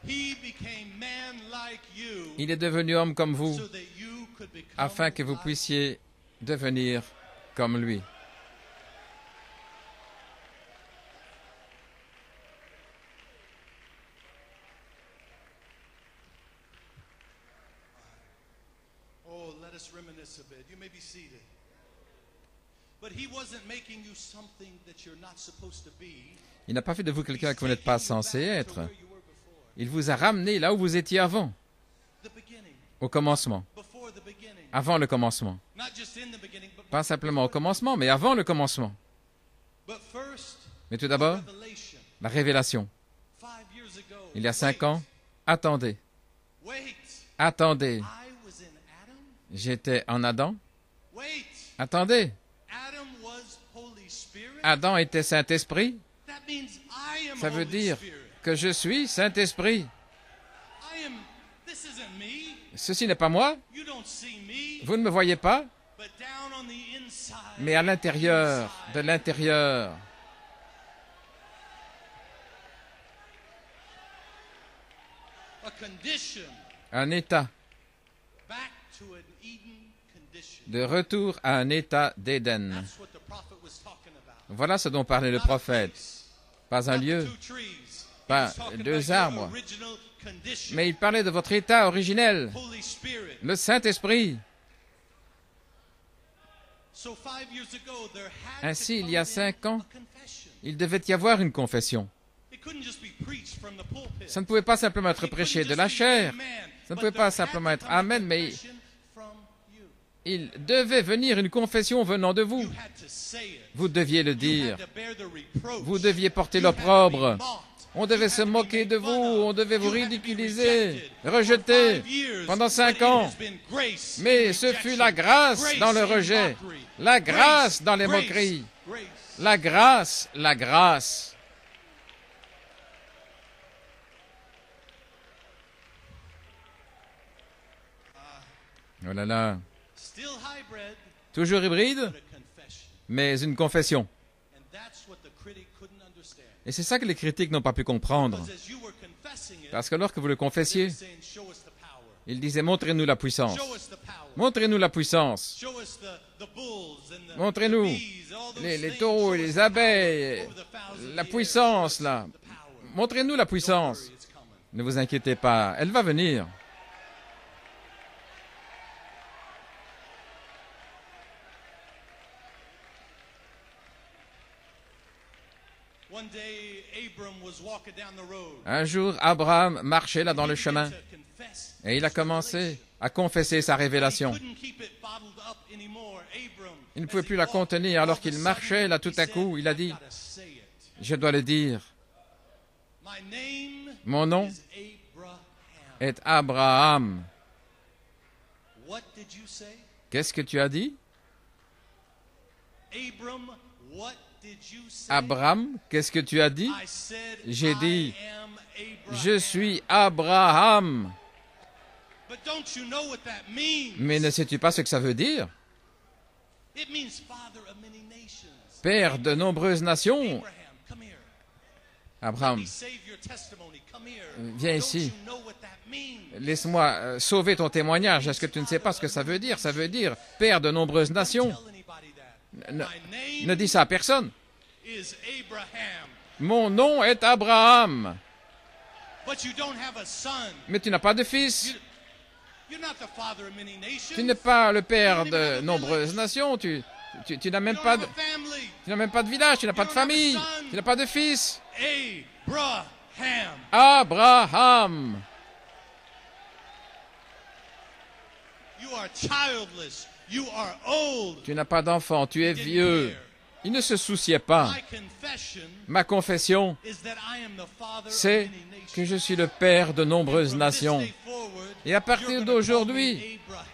He became man like you
Il est devenu homme comme vous
so that you could become
afin que vous
like
puissiez devenir comme lui.
let us reminisce a bit. You may be seated. But he wasn't making you something that you're not supposed to be.
Il n'a pas fait de vous quelqu'un que vous n'êtes pas censé être.
To where you were before.
Il vous a ramené là où vous étiez avant,
The beginning.
au commencement,
Before the beginning.
avant le commencement.
Not just in the beginning, but
Pas simplement au commencement, mais avant le commencement.
first,
Mais tout d'abord,
revelation.
la révélation.
5 years ago.
Il y a 5 ans, attendez,
Wait.
attendez.
I was in Adam.
J'étais en Adam.
Wait.
Attendez,
Adam was Holy Spirit.
Adam était Saint-Esprit.
That means I am
Ça veut
Holy
dire
Spirit.
que je suis Saint-Esprit.
I am. This isn't me.
Ceci n'est pas moi,
You don't see me.
vous ne me voyez pas,
But down on the inside.
mais à l'intérieur, de l'intérieur.
A condition.
Un état,
Back to an Eden condition.
de retour à un état d'Éden.
That's what the prophet was talking about.
Voilà ce dont parlait le
Not a
prophète.
place,
Pas un
not the
lieu,
2 trees. He
pas
was talking
2
about your
arbres.
original condition.
Mais il parlait de votre état originel,
Holy Spirit.
le Saint-Esprit.
So 5 years ago, there had
Ainsi,
to
il y a
come
5 ans,
in a confession.
il devait y avoir une confession.
It couldn't just be preached from the pulpit.
Ça ne pouvait pas simplement être
It couldn't
prêché de
just
la
be
chair.
amen,
Ça ne
but
pouvait
there
pas
had
simplement
to
être
come a
amen, mais
confession from you.
il devait venir une confession venant de vous.
You had to say it.
Vous deviez le
You
dire.
had to bear the reproach.
Vous deviez porter
You had to be
l'opprobre.
mocked.
On devait
You
se
had to be
moquer de
made
vous,
fun of.
on devait vous
You had to be
ridiculiser,
rejected
rejeter
for 5 years,
pendant
but
5
it
ans.
has been grace
Mais
in
ce fut
rejection,
la grâce
grace
dans le
in
rejet,
mockery,
la
grace,
grâce dans les
grace,
moqueries,
grace.
la grâce, la grâce. Oh là là,
Still hybrid,
toujours hybride,
but a confession.
mais une confession.
And that's what the critic couldn't understand.
Et c'est ça que les critiques n'ont pas pu comprendre.
Because as you were confessing it,
Parce que lorsque vous le
they
confessiez,
were saying, show us the power.
il disait, montrez-nous la puissance.
Show us the power.
Montrez-nous la puissance.
Show us the bulls and the
Montrez-nous
bees, all those
les
things.
taureaux et
Show us
les
the power
abeilles,
over the fowls of
la
the air.
puissance,
Show us
là.
the power.
Montrez-nous la
Don't
puissance.
worry, it's coming.
Ne vous inquiétez pas, elle va venir.
One day, Abram was walking down the road.
Un jour, Abraham marchait là dans le
He
chemin
began to confess
et il a
his
commencé
revelation.
à confesser sa
He
révélation.
couldn't keep it bottled up anymore. Abram,
Il ne
as
pouvait
he
plus la
walked,
contenir alors
all of a
qu'il
sudden,
marchait là tout
he
à
said,
coup. Il a
"I've
dit,
gotta say it.
je dois le dire,
My name
mon nom
is Abraham."
est Abraham.
What did you say?
Qu'est-ce que tu as dit?
Abram, what did you say?
Abraham, qu'est-ce que tu as dit?
I said,
J'ai dit,
I am Abraham.
Je suis Abraham.
But don't you know what that means?
Mais ne sais-tu pas ce que ça veut dire?
It means father of many nations.
Père de nombreuses nations.
Abraham, come here.
Abraham,
Let me save your testimony. Come here.
viens
Don't
ici.
you know what that means?
Laisse-moi sauver ton témoignage. Est-ce que tu ne sais pas ce que ça veut dire? Ça veut dire Père de nombreuses nations.
Tell anybody that.
Ne,
My
ne
name
dis ça à personne.
is Abraham.
Mon nom est Abraham.
But you don't have a son.
Mais tu n'as pas de fils.
You're not the father of many nations.
Tu n'es pas le père de nombreuses nations. Tu n'as même
You
pas
don't
de,
have a family.
tu n'as même pas de village. Tu n'as pas de famille. Tu n'as pas de fils.
Abraham.
Abraham.
You are childless. You are old.
Tu n'as pas d'enfant. Tu es vieux. Il ne se souciait pas.
My confession
Ma confession,
is that I am the father of
c'est
many nations.
que je suis le père de nombreuses
From this
nations.
day forward,
Et à partir
you're gonna call
d'aujourd'hui,
me Abraham.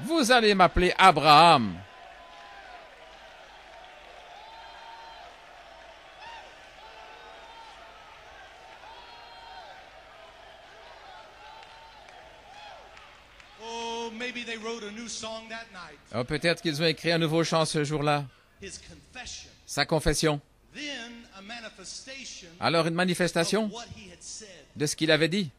vous allez m'appeler Abraham.
Oh, maybe they wrote a new song that night.
Alors peut-être qu'ils ont écrit un nouveau chant ce jour-là.
His confession.
Sa confession.
Then a manifestation
Alors une
of
manifestation
what he had said.
de ce qu'il avait dit.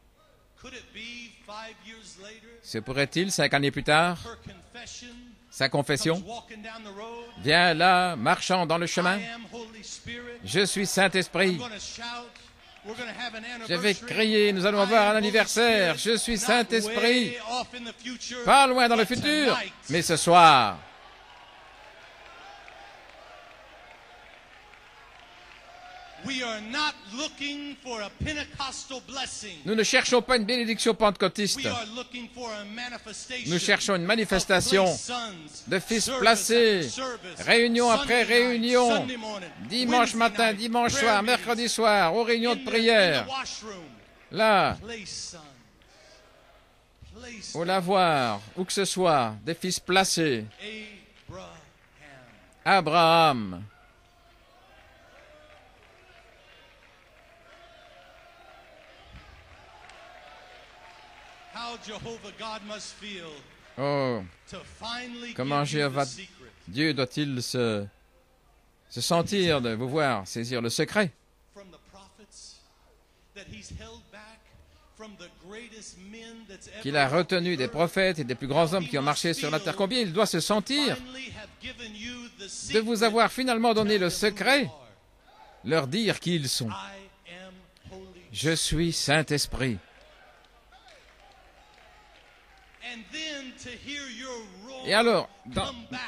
Could it be 5 years later?
Se pourrait-il, 5 années plus tard,
Her confession
sa confession
comes walking down the road.
vient là, marchant dans le chemin.
I am Holy Spirit.
Je suis
I'm
Saint-Esprit.
going to shout.
Je vais crier, nous allons avoir un anniversaire. Je suis Saint-Esprit, pas loin dans le futur, mais ce soir. Nous ne cherchons pas une bénédiction pentecôtiste. Nous cherchons une manifestation de fils placés, réunion après réunion, dimanche matin, dimanche soir, mercredi soir, aux réunions de prière. Là, au lavoir, où que ce soit, des fils placés. Abraham. Oh, comment Jéhovah Dieu doit-il se sentir de vous voir saisir le secret qu'il a retenu des prophètes et des plus grands hommes qui ont marché sur la terre. Combien il doit se sentir de vous avoir finalement donné le secret, leur dire qui ils sont. Je suis Saint-Esprit. Et alors,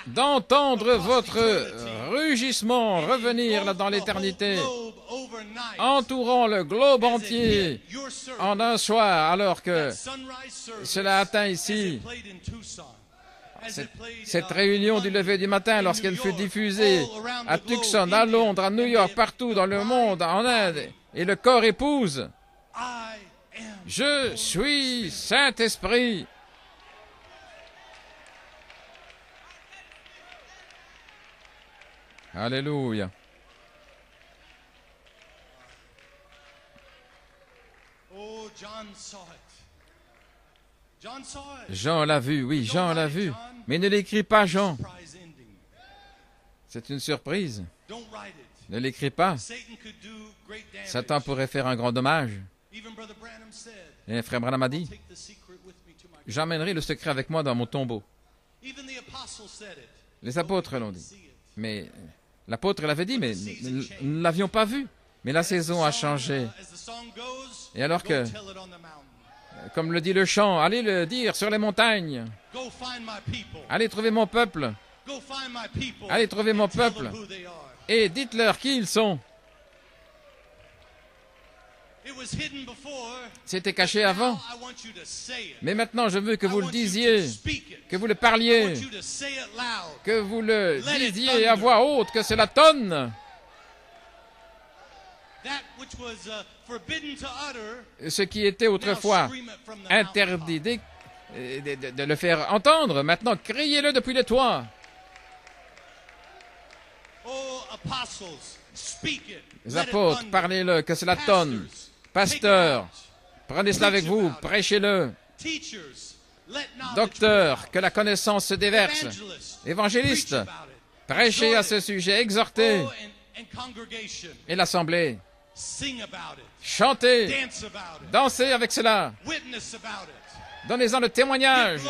d'entendre votre rugissement revenir là dans l'éternité, entourant le globe entier en un soir, alors que cela atteint ici cette réunion du lever du matin, lorsqu'elle fut diffusée à Tucson, à Londres, à New York, partout dans le monde, en Inde, et le corps épouse. Je suis Saint-Esprit. Alléluia. Jean l'a vu, oui, Jean l'a vu. Mais ne l'écris pas, Jean. C'est une surprise. Ne l'écris pas. Satan pourrait faire un grand dommage. Et frère Branham a dit, j'emmènerai le secret avec moi dans mon tombeau. Les apôtres l'ont dit. Mais l'apôtre l'avait dit, mais nous ne l'avions pas vu. Mais la saison a changé. Et alors que, comme le dit le chant, allez le dire sur les montagnes. Allez trouver mon peuple. Allez trouver mon peuple. Et dites-leur qui ils sont. C'était caché avant. Mais maintenant, je veux que vous le disiez, que vous le parliez, que vous le disiez à voix haute, que cela tonne. Ce qui était autrefois interdit de le faire entendre, maintenant, criez-le depuis les toits. Les apôtres, parlez-le, que cela tonne. Pasteurs, prenez cela avec vous, prêchez-le. Docteurs, que la connaissance se déverse. Évangélistes, prêchez à ce sujet, exhortez. Et l'assemblée, chantez, dansez avec cela. Donnez-en le témoignage.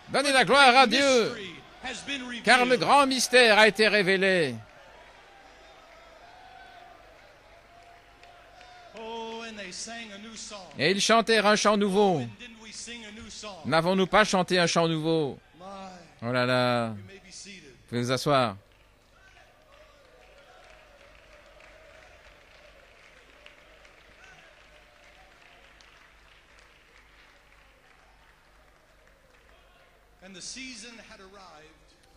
Donnez la gloire à Dieu, car le grand mystère a été révélé. Et ils chantèrent un chant nouveau. N'avons-nous pas chanté un chant nouveau? Oh là là. Vous pouvez vous asseoir.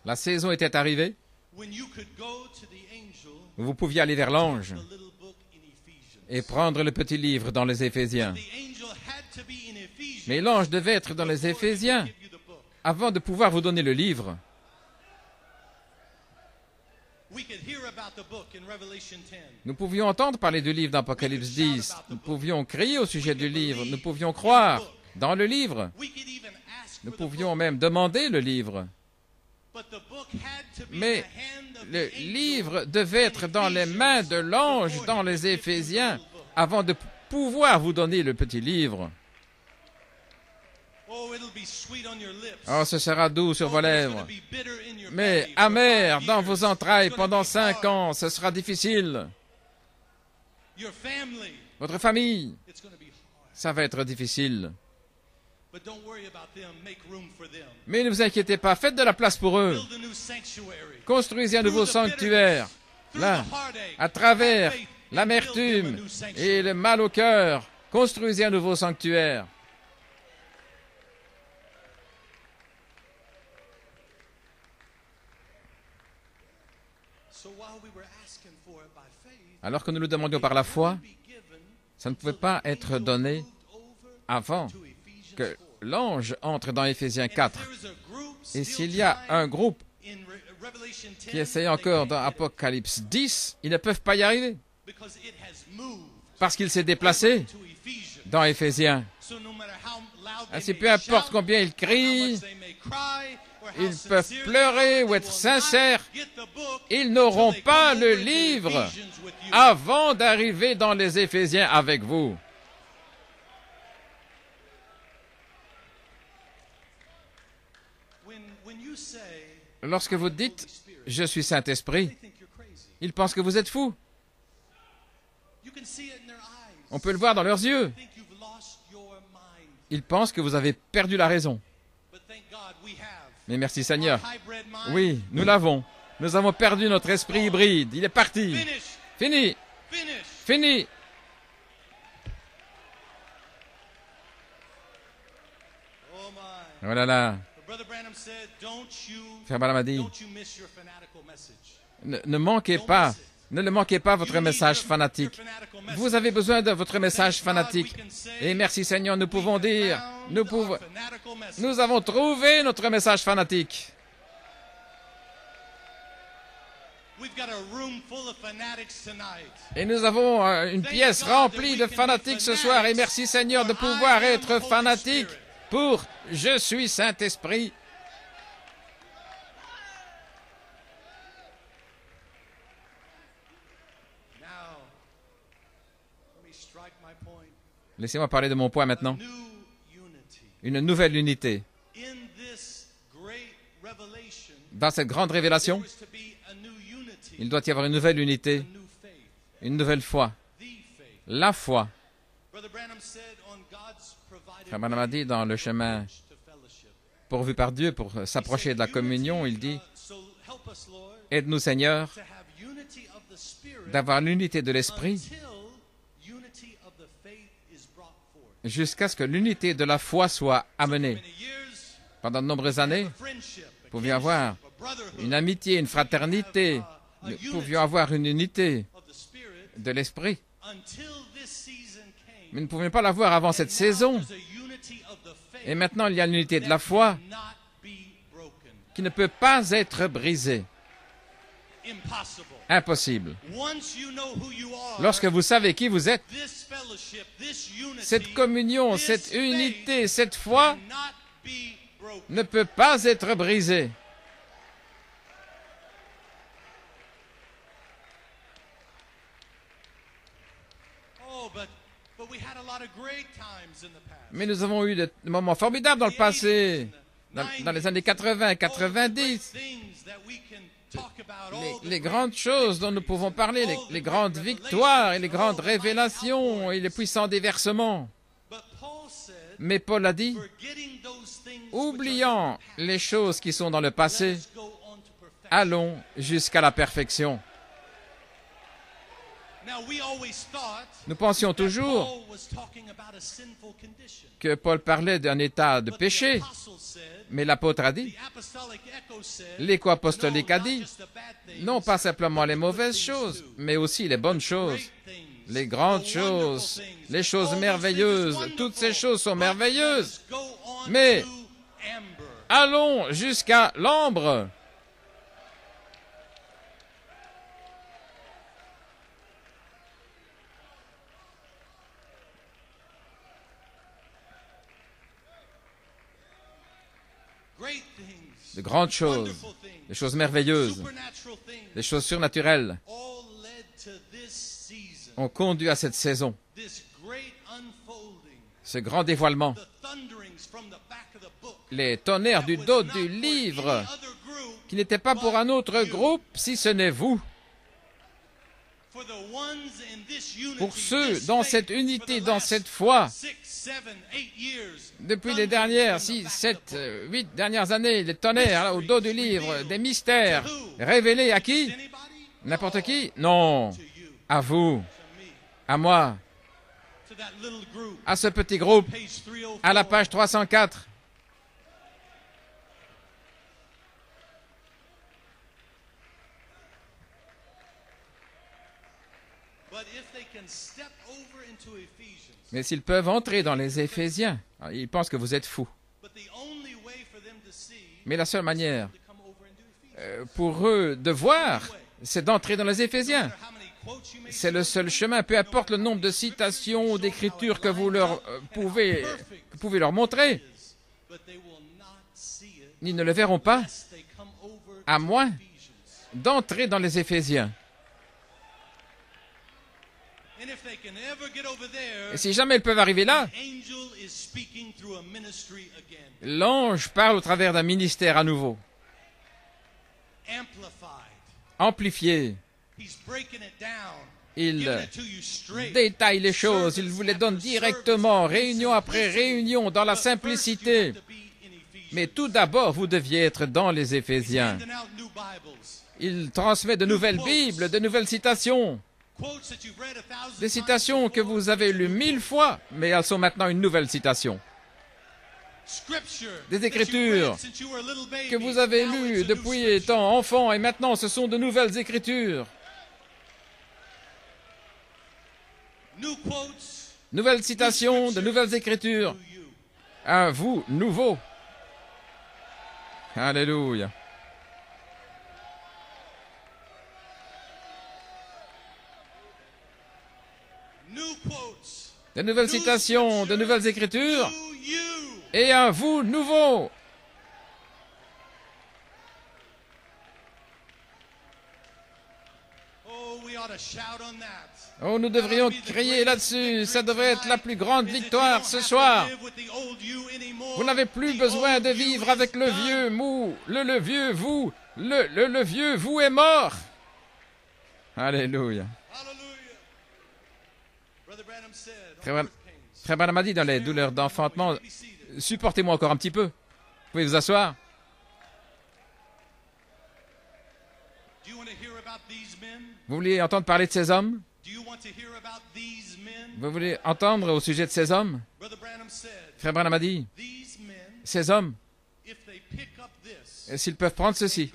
La saison était arrivée où vous pouviez aller vers l'ange et prendre le petit livre dans les Éphésiens. Mais l'ange devait être dans les Éphésiens avant de pouvoir vous donner le livre. Nous pouvions entendre parler du livre d'Apocalypse 10. Nous pouvions crier au sujet du livre. Nous pouvions croire dans le livre. Nous pouvions même demander le livre. Mais le livre devait être dans les mains de l'ange dans les Éphésiens avant de pouvoir vous donner le petit livre. Oh, ce sera doux sur vos lèvres, mais amer dans vos entrailles pendant 5 ans, ce sera difficile.
your family.
votre famille.
It's going to be hard.
Ça va être difficile.
But don't worry about them. Make room for them.
Mais ne vous inquiétez pas, faites de la place pour eux.
Build a new sanctuary.
Construisez un nouveau sanctuaire. Là, à travers l'amertume et le mal au cœur, construisez un nouveau sanctuaire.
So while we were asking for it by faith,
Alors que nous le demandions par la foi,
be given
ça ne pouvait pas être donné
over
avant
to Ephesians
que
4.
l'ange entre dans Éphésiens
And if
4.
there is a group
Et
still
s'il y a un
trying
groupe
in Revelation 10,
qui essaye
they
encore
can't
dans
get it
Apocalypse 10, ils ne peuvent pas y arriver
because it has moved
parce qu'il s'est déplacé
to Ephesians.
dans Éphésiens.
So no matter how loud
Ainsi,
they
peu
may
importe
shout,
combien ils
or how
crient,
much they may cry, or how
ils peuvent
sincere
pleurer
they are,
ou
they
être
will
sincères,
not get the book
ils n'auront
until they
pas
come
le
over into
livre
Ephesians with you.
avant d'arriver dans les Éphésiens avec vous.
When you say,
Lorsque vous dites « Je suis Saint-Esprit
they », think you're crazy.
ils pensent que vous êtes fou.
You can see it in their eyes.
On peut le voir dans leurs yeux.
They think you've lost your mind.
Ils pensent que vous avez perdu la raison.
But thank God we have.
Mais merci Seigneur.
Our hybrid mind.
Oui, nous l'avons. Nous avons perdu notre esprit hybride. Il est parti.
Finish.
Fini.
Finish.
Fini.
Oh my.
Oh là là.
But Brother Branham said,
Frère Branham a dit,
don't you miss your fanatical message.
ne manquez pas, ne le manquez pas votre message fanatique. Vous avez besoin de votre message fanatique. Et merci Seigneur, nous pouvons dire, nous avons trouvé notre message fanatique. Et nous avons une pièce remplie de fanatiques ce soir. Et merci Seigneur de pouvoir être fanatique pour « Je suis Saint-Esprit ». Laissez-moi parler de mon point maintenant. Une nouvelle unité. Dans cette grande révélation, il doit y avoir une nouvelle unité, une nouvelle foi. La foi. Frère Branham a dit dans le chemin pourvu par Dieu pour s'approcher de la communion, il dit « Aide-nous Seigneur d'avoir l'unité de l'esprit jusqu'à ce que l'unité de la foi soit amenée. » Pendant de nombreuses années, nous pouvions avoir une amitié, une fraternité, nous pouvions avoir une unité de l'esprit. Mais nous ne pouvions pas l'avoir avant cette saison. Et maintenant, il y a l'unité de la foi qui ne peut pas être brisée. Impossible. Lorsque vous savez qui vous êtes, cette communion, cette unité, cette foi ne peut pas être brisée. Mais nous avons eu des moments formidables dans le passé, dans les années 80, 90. Les grandes choses dont nous pouvons parler, les grandes victoires et les grandes révélations et les puissants déversements. Mais Paul a dit, oubliant les choses qui sont dans le passé, allons jusqu'à la perfection. Nous pensions toujours que Paul parlait d'un état de péché, mais l'apôtre a dit, l'écho apostolique a dit, non pas simplement les mauvaises choses, mais aussi les bonnes choses, les grandes choses, les choses merveilleuses. Toutes ces choses sont merveilleuses, mais allons jusqu'à l'ambre. De grandes choses, des choses merveilleuses, des choses surnaturelles ont conduit à cette saison, ce grand dévoilement, les tonnerres du dos du livre, qui n'étaient pas pour un autre groupe si ce n'est vous. Pour ceux dans cette unité, dans cette foi, depuis les dernières 6, 7, 8 dernières années, les tonnerres là, au dos du livre, des mystères révélés à qui? N'importe qui? Non, à vous, à moi, à ce petit groupe, à la page 304. Mais s'ils peuvent entrer dans les Éphésiens, ils pensent que vous êtes fous. Mais la seule manière pour eux de voir, c'est d'entrer dans les Éphésiens. C'est le seul chemin, peu importe le nombre de citations ou d'écritures que vous leur pouvez leur montrer. Ils ne le verront pas, à moins d'entrer dans les Éphésiens. Et si jamais ils peuvent arriver là, l'ange parle au travers d'un ministère à nouveau, amplifié. Il détaille les choses, il vous les donne directement, réunion après réunion, dans la simplicité. Mais tout d'abord, vous deviez être dans les Éphésiens. Il transmet de nouvelles Bibles, de nouvelles citations. Des citations que vous avez lues 1000 fois, mais elles sont maintenant une nouvelle citation. Des écritures que vous avez lues depuis étant enfant, et maintenant ce sont de nouvelles écritures. Nouvelles citations, de nouvelles écritures. À vous, nouveau. Alléluia. De nouvelles citations, de nouvelles écritures, et un vous nouveau. Oh, nous devrions crier là-dessus. Ça devrait être la plus grande victoire ce soir. Vous n'avez plus besoin de vivre avec le vieux mou, le vieux vous. Le vieux vous est mort. Alléluia. Frère Branham a dit dans les douleurs d'enfantement, supportez-moi encore un petit peu. Vous pouvez vous asseoir. Vous voulez entendre parler de ces hommes? Vous voulez entendre au sujet de ces hommes? Frère Branham a dit, ces hommes, s'ils peuvent prendre ceci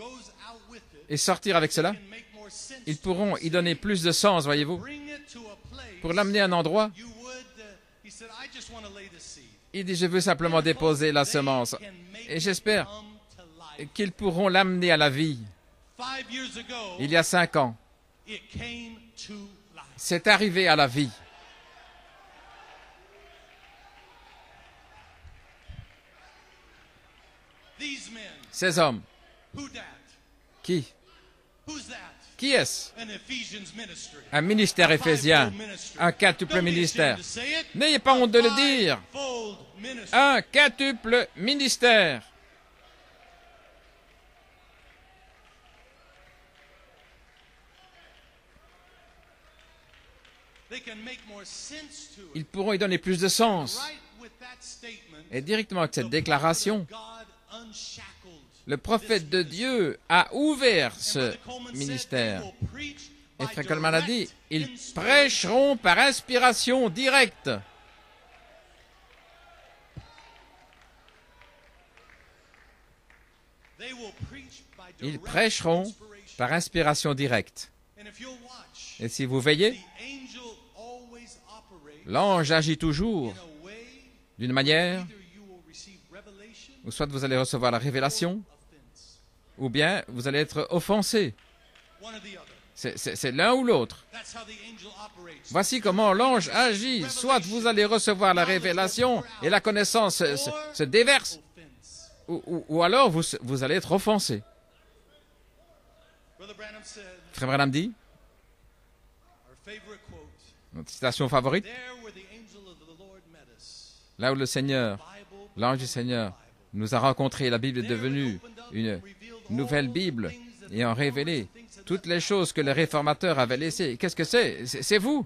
et sortir avec cela, ils pourront y donner plus de sens, voyez-vous, pour l'amener à un endroit. Il dit, je veux simplement déposer la semence. Et j'espère qu'ils pourront l'amener à la vie. Il y a 5 ans, c'est arrivé à la vie. Ces hommes, qui est-ce? Un ministère éphésien, un quintuple ministère. N'ayez pas honte de le dire. Un quintuple ministère. Ils pourront y donner plus de sens. Et directement avec cette déclaration, le prophète de Dieu a ouvert ce ministère. Et Frère Coleman a dit, ils prêcheront par inspiration directe. Ils prêcheront par inspiration directe. Et si vous veillez, l'ange agit toujours d'une manière où soit vous allez recevoir la révélation, ou bien vous allez être offensé. C'est l'un ou l'autre. Voici comment l'ange agit. Soit vous allez recevoir la révélation et la connaissance se déverse, ou alors vous allez être offensé. Frère Branham dit, notre citation favorite, là où le Seigneur, l'ange du Seigneur, nous a rencontrés, la Bible est devenue une nouvelle Bible. et ont révélé toutes les choses que les réformateurs avaient laissées. Qu'est-ce que c'est? C'est vous.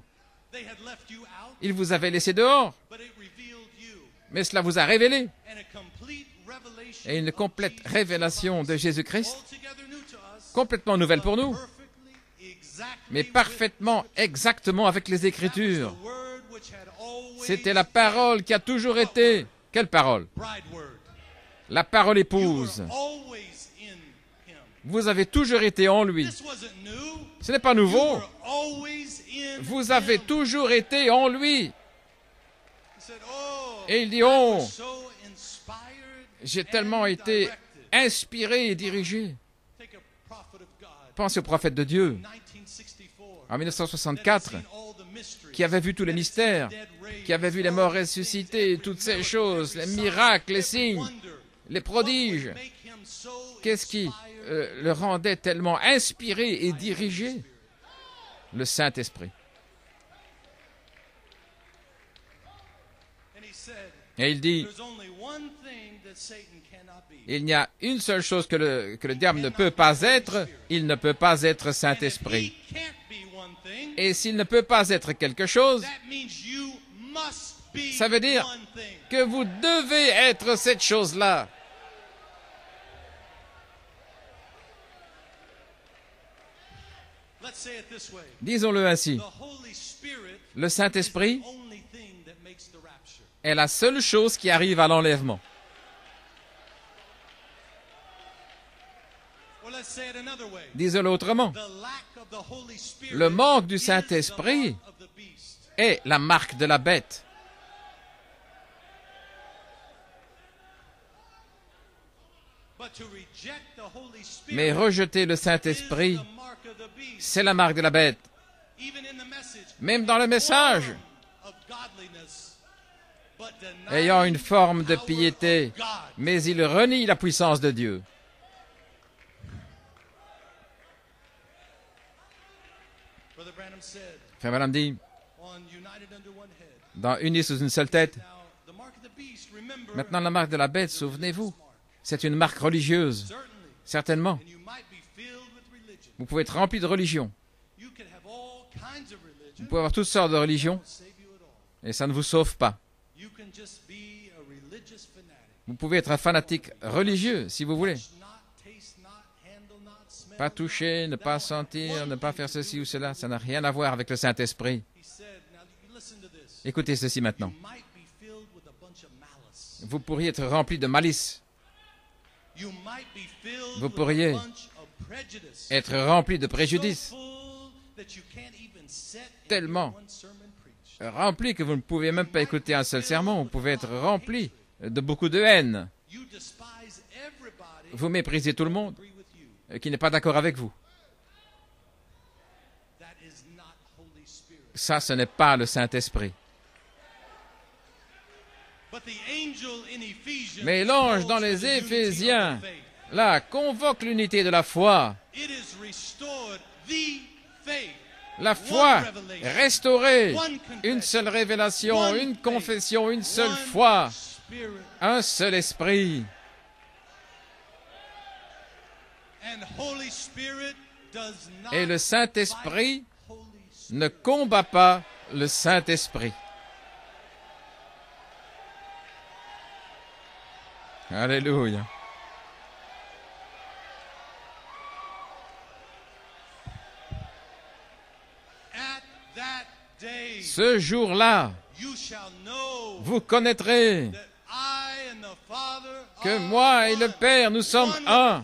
Ils vous avaient laissé dehors, mais cela vous a révélé. Et une complète révélation de Jésus-Christ, complètement nouvelle pour nous, mais parfaitement, exactement avec les Écritures. C'était la parole qui a toujours été. Quelle parole? La parole épouse. Vous avez toujours été en lui. Ce n'est pas nouveau. Vous avez toujours été en lui. Et il dit, oh, j'ai tellement été inspiré et dirigé. Pensez au prophète de Dieu, en 1964, qui avait vu tous les mystères, qui avait vu les morts ressuscités, toutes ces choses, les miracles, les signes, les prodiges. Qu'est-ce qui le rendait tellement inspiré et dirigé? Le Saint-Esprit. Et il dit, il n'y a une seule chose que le diable ne peut pas être, il ne peut pas être Saint-Esprit. Et s'il ne peut pas être quelque chose, ça veut dire que vous devez être cette chose-là. Disons-le ainsi, le Saint-Esprit est la seule chose qui arrive à l'enlèvement. Disons-le autrement, le manque du Saint-Esprit est la marque de la bête. Mais rejeter le Saint-Esprit, c'est la marque de la bête. Même dans le message, ayant une forme de piété, mais il renie la puissance de Dieu. Frère Branham dit, dans Unis sous une seule tête, maintenant la marque de la bête, souvenez-vous, c'est une marque religieuse, certainement. Vous pouvez être rempli de religion. Vous pouvez avoir toutes sortes de religions, et ça ne vous sauve pas. Vous pouvez être un fanatique religieux, si vous voulez. Pas toucher, ne pas sentir, ne pas faire ceci ou cela, ça n'a rien à voir avec le Saint-Esprit. Écoutez ceci maintenant. Vous pourriez être rempli de malice. Vous pourriez être rempli de préjudice, tellement rempli que vous ne pouvez même pas écouter un seul sermon. Vous pouvez être rempli de beaucoup de haine. Vous méprisez tout le monde qui n'est pas d'accord avec vous. Ça, ce n'est pas le Saint-Esprit. Mais l'ange dans les Éphésiens, là, convoque l'unité de la foi. La foi restaurée, une seule révélation, une confession, une seule foi, un seul esprit. Et le Saint-Esprit ne combat pas le Saint-Esprit. Alléluia. Ce jour-là, vous connaîtrez que moi et le Père, nous sommes un.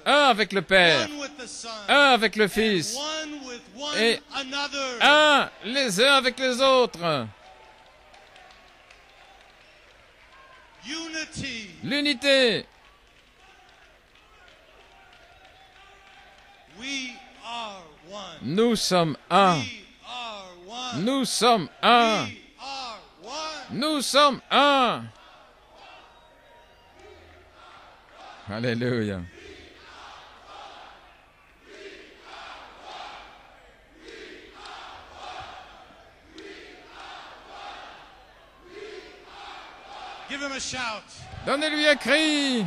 Un avec le Père, un avec le Fils, et un les uns avec les autres. L'unité. Nous sommes un. Nous sommes un. Nous sommes un. Alléluia.
Give him a shout.
Donnez-lui un cri.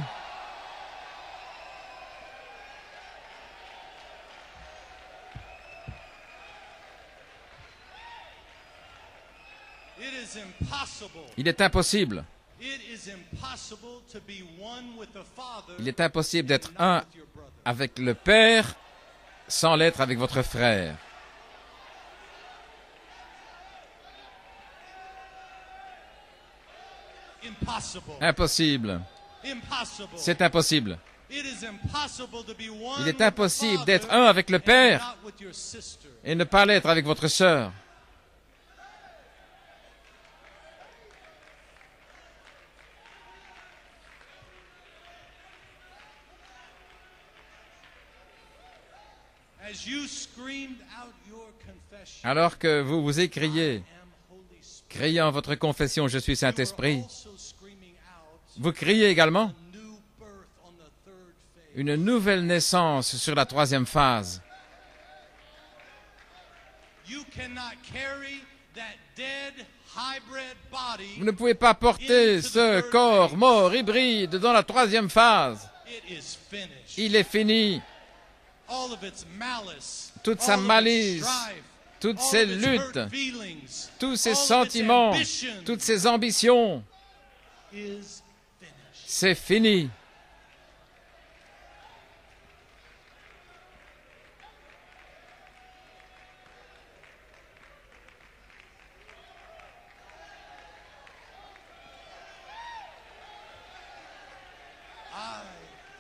is impossible.
Il est impossible.
It is impossible to be one with the Father
Il est impossible d'être
and
un
not with your brother.
avec le Père sans l'être avec votre frère.
Impossible.
Impossible.
Impossible.
C'est impossible.
It is impossible to be one
Il
with
est
the
impossible
Father
d'être un avec le
and
Père
not with your sister.
et ne pas l'être avec votre sœur.
As you screamed out your confession,
Alors que vous vous
I
écriez,
am Holy Spirit,
criant votre confession, je suis
you are
Saint-Esprit,
also screaming out
vous criez également
a new birth on the third phase.
une nouvelle naissance sur la troisième phase.
You cannot carry that dead hybrid body.
Vous ne pouvez pas porter ce corps mort hybride dans la troisième phase.
It is finished.
Il est fini.
All of its malice,
Toute sa
all of its
malice,
strife,
toutes
all
ses
of its
luttes,
hurt feelings,
tous ses
all of its
sentiments,
ambition
toutes ses ambitions,
is finished.
c'est fini.
I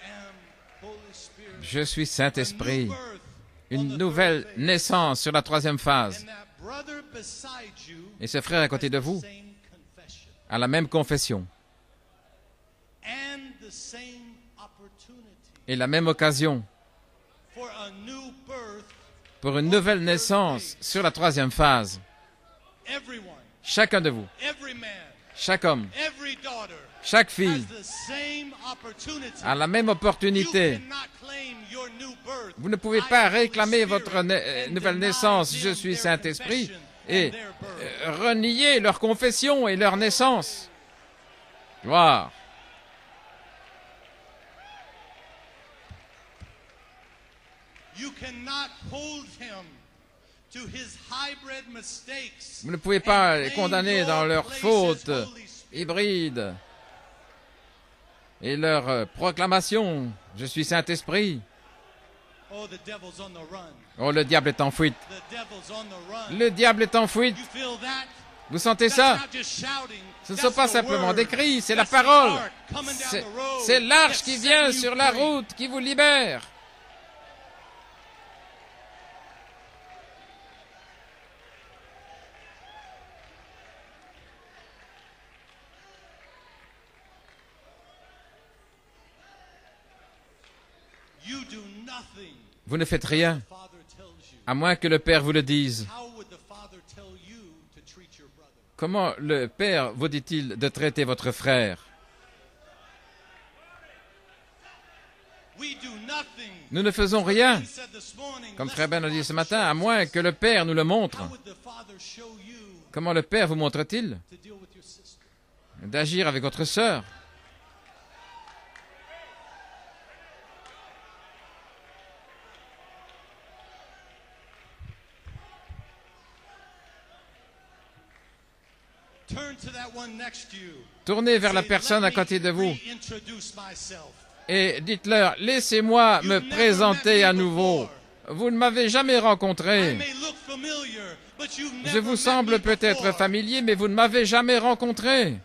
am Holy Spirit.
Je suis
A new
Saint-Esprit.
birth on
Une
the
nouvelle
third phase.
naissance sur la troisième phase.
And that brother beside you
Et ce frère à côté de
has the
vous
same confession
a la même confession
and the same opportunity
et la même occasion
for a new birth.
pour une nouvelle naissance sur la troisième phase.
Everyone,
Chacun de vous,
every man,
chaque homme,
every daughter
chaque
has
fille
the same opportunity.
a la même
You
opportunité.
cannot claim your new birth.
Vous ne pouvez
I
pas
am Holy
réclamer
Spirit
votre
and
nouvelle
deny
naissance,
them
je suis
their
Saint-Esprit,
confession
et
and their birth.
renier leur confession et leur naissance. Gloire.
You cannot hold him to his hybrid mistakes.
Vous ne pouvez pas les
and
condamner
claim
dans
your
leurs
place as
fautes
Holy Spirit.
hybrides et leur proclamation. Je suis Saint-Esprit.
Oh, the devil's on the run.
Oh, le diable est en fuite.
The devil's on the run.
Le diable est en fuite.
You feel that?
Vous sentez
That's
ça?
not just shouting.
Ce ne
That's
sont pas
the
simplement
word.
des cris, c'est la
That's the
parole.
ark coming down
C'est
the road
c'est l'arche
that
qui
set
vient
you
sur la
free.
route, qui vous libère.
You do nothing
Vous ne faites rien,
the Father tells you.
à moins que le Père vous le dise.
How would the Father tell you to treat your brother?
Comment le Père vous dit-il de traiter votre frère?
We do nothing.
Nous ne faisons rien,
He said this morning,
comme
lest
Frère Ben
the
a dit ce
Father
matin,
show
à
us
moins
this.
que le Père nous le montre.
How would the Father show you
Comment le Père vous montre-t-il
to deal with your sister?
d'agir avec votre sœur?
Turn to that one next to you.
Tournez vers la
Say,
personne
"Let
à
me
côté de vous
reintroduce myself."
et dites-leur, laissez-moi me
You've never
présenter
met
à
me
nouveau.
before.
Vous ne m'avez jamais
I
rencontré.
may look familiar, but you've
Je
never
vous
met
semble
me
peut-être
before.
familier, mais vous ne m'avez jamais rencontré.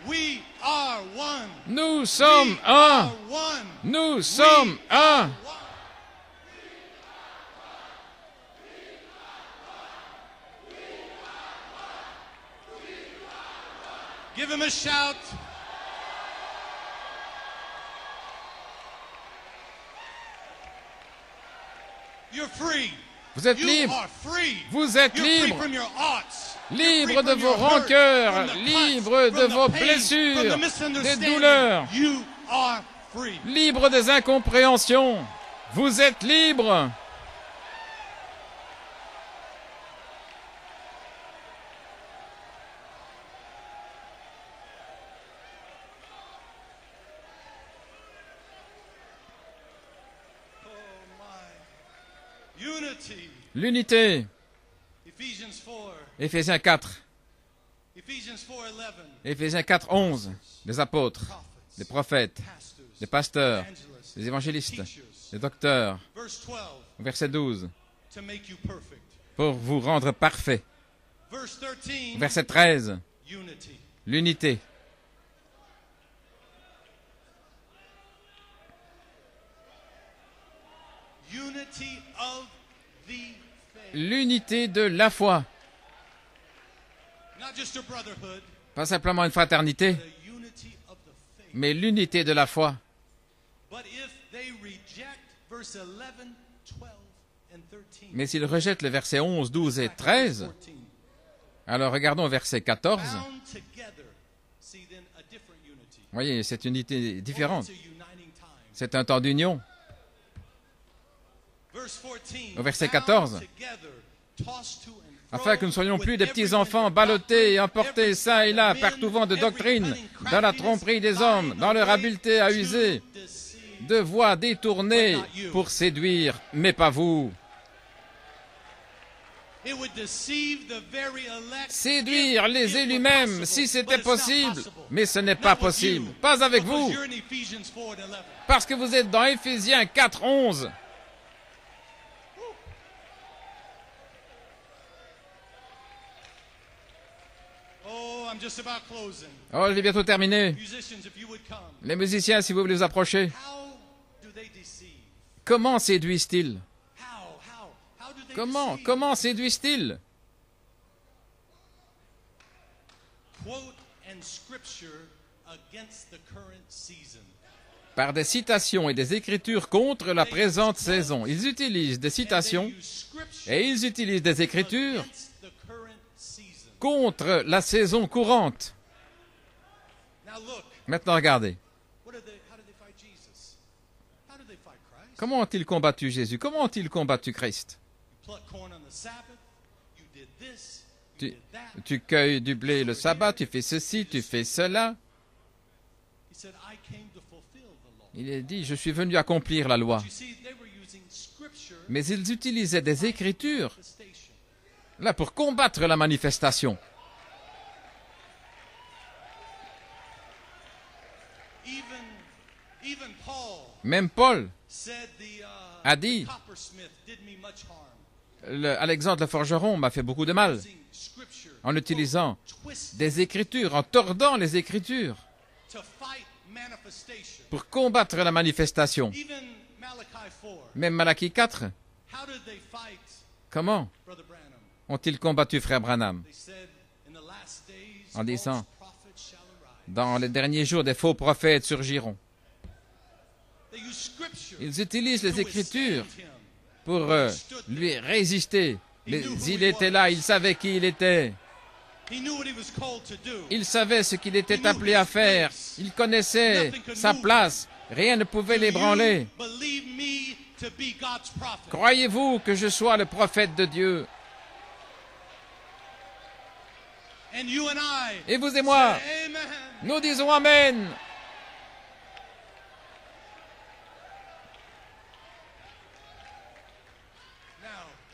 We are one.
Nous sommes
We
un.
are one.
Nous sommes un.
Give him a shout. You're free.
Vous êtes
You
libre.
are free.
Vous êtes
You're free
libre.
from your oughts. You're
Libre
free
de
from
vos
your hurt,
rancœurs,
from the cuts,
libre de
from the
vos
pain,
blessures,
from the
des
misunderstanding.
douleurs.
You are free.
Libre des incompréhensions. Vous êtes libre.
Unity.
L'unité.
Ephesians 4.
Éphésiens 4.
Ephesians 4:11.
Éphésiens 4, 11. Les apôtres,
Prophets.
les prophètes,
Pastors.
les pasteurs,
Evangelists.
les évangélistes,
Teachers.
les docteurs.
Verse 12.
Verset 12.
To make you perfect.
Pour vous rendre parfait.
Verse 13.
Verset 13.
Unity.
L'unité.
Unity of the faith.
L'unité de la foi.
Not just a brotherhood,
Pas simplement une fraternité,
the unity of the faith.
mais l'unité de la foi.
But if they reject verse 11, 12, and 13.
Mais s'ils rejettent les versets 11, 12 et 13,
14.
alors regardons verset 14.
Bound together. See then a different unity.
Vous voyez, c'est une unité différente.
It's a uniting time.
C'est un temps d'union.
Verse 14.
Au verset
Bound
14.
together, tossed to and fro
Afin que nous ne soyons plus
with
des
every
petits-enfants
wind of
ballottés et
doctrine,
emportés
every
çà et là
kind of
par
men,
tout vent de
every
doctrine,
cunning
dans la
craftiness,
tromperie des
by
hommes, dans leur
the way
habileté à
to
user,
deceive.
de voix détournées
But not you.
pour séduire, mais pas vous.
It would deceive the very elect
Séduire
if
les
it
élus
were
même,
possible.
si c'était
But it's not
possible.
possible.
Mais ce n'est
Not
pas
with
possible.
you,
Pas avec
because
vous.
you're in Ephesians 4 and 11.
Parce que vous êtes dans Éphésiens 4, 11.
Oh, I'm just about closing.
Oh, je vais bientôt terminer.
Musicians, if you would come.
Les musiciens, si vous voulez vous approcher.
How do they deceive?
Comment séduisent-ils?
How do they deceive?
Comment séduisent-ils?
Quote and scripture against the current season.
Par des citations et des écritures contre la présente saison. Ils utilisent des
And
citations
they use scripture
et ils utilisent des écritures
against the current season.
contre la saison courante.
Now look,
Maintenant, regardez.
how did they fight Jesus? How did they fight Christ?
Comment ont-ils combattu Jésus? Comment ont-ils combattu Christ?
You pluck corn on the Sabbath, you did this, you
Tu,
did that.
tu cueilles du blé le sabbat, tu fais ceci, tu fais cela.
He said, I came to fulfill the law.
Il est dit, je suis venu accomplir la loi.
You see, they were using scripture
Mais ils utilisaient des écritures
manifestation.
là pour combattre la manifestation.
Even Paul
Même Paul
said
a dit,
coppersmith did me much harm.
Alexandre le forgeron m'a fait beaucoup de mal
Using scripture
en utilisant
twist
des écritures, en tordant les écritures
to fight manifestation.
pour combattre la manifestation.
Even Malachi 4.
Même Malachie 4,
How did they fight
comment
Brother Branham?
ont-ils combattu frère Branham?
They said in the last days
En disant,
false prophets shall arise.
Dans les derniers jours, des faux prophètes surgiront.
They use scripture
Ils utilisent les
to
écritures
withstand him.
pour lui résister. Mais il était là, il savait qui il était.
He knew what he was called to do.
Il savait ce qu'il était appelé à faire. Il connaissait sa place. Rien ne pouvait l'ébranler.
You believe me to be God's prophet.
Croyez-vous que je sois le prophète de Dieu?
And you and I
Et vous et moi,
say, Amen.
nous disons Amen.
Now,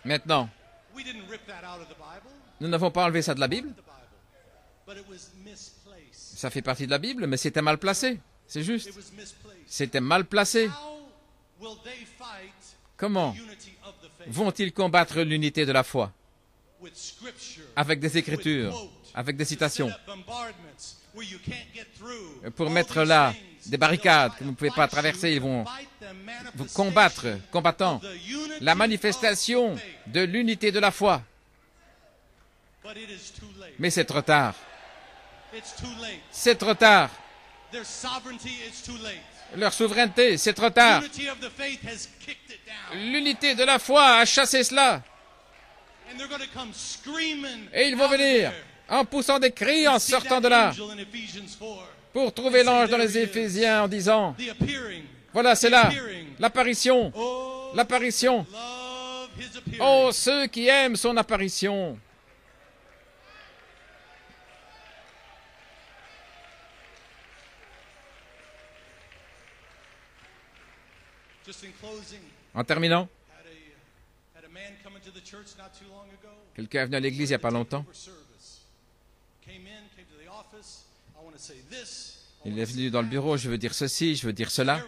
Maintenant,
we didn't rip that out of the Bible,
nous n'avons pas enlevé ça de la Bible.
but it was misplaced.
Ça fait partie de la Bible, mais c'était mal placé. C'est juste.
It was misplaced.
C'était mal placé.
How will they fight
Comment
unity of the faith?
vont-ils combattre l'unité de la foi?
With scripture,
Avec des écritures,
with quote,
avec des
to
citations,
set up bombardments where you can't get through.
pour
All
mettre
these
là
things,
des barricades que
they'll
vous ne
try
pouvez
to
pas
fight
traverser.
you,
Ils vont
fight the
vous combattre,
manifestation
combattant
of the unity
la
of
manifestation
the faith.
de l'unité de la foi.
But it is too late.
Mais c'est trop tard.
It's too late.
C'est trop tard.
Their sovereignty is too late.
Leur souveraineté, c'est trop tard.
Unity of the faith has kicked it down.
L'unité de la foi a chassé cela.
And they're going to come screaming
Et ils vont
out of
venir
there.
en poussant des cris, en
See
sortant
that
de là,
angel in Ephesians 4.
pour trouver
And say,
l'ange dans
there
les
he is.
Éphésiens en disant,
The appearing.
voilà, c'est
The
là,
appearing.
l'apparition,
Oh,
l'apparition.
love his appearing.
Oh, ceux qui aiment son apparition.
Just in closing,
En terminant,
had a
Quelqu'un est venu à l'église il n'y a pas longtemps. Il est venu dans le bureau, je veux dire ceci, je veux dire cela.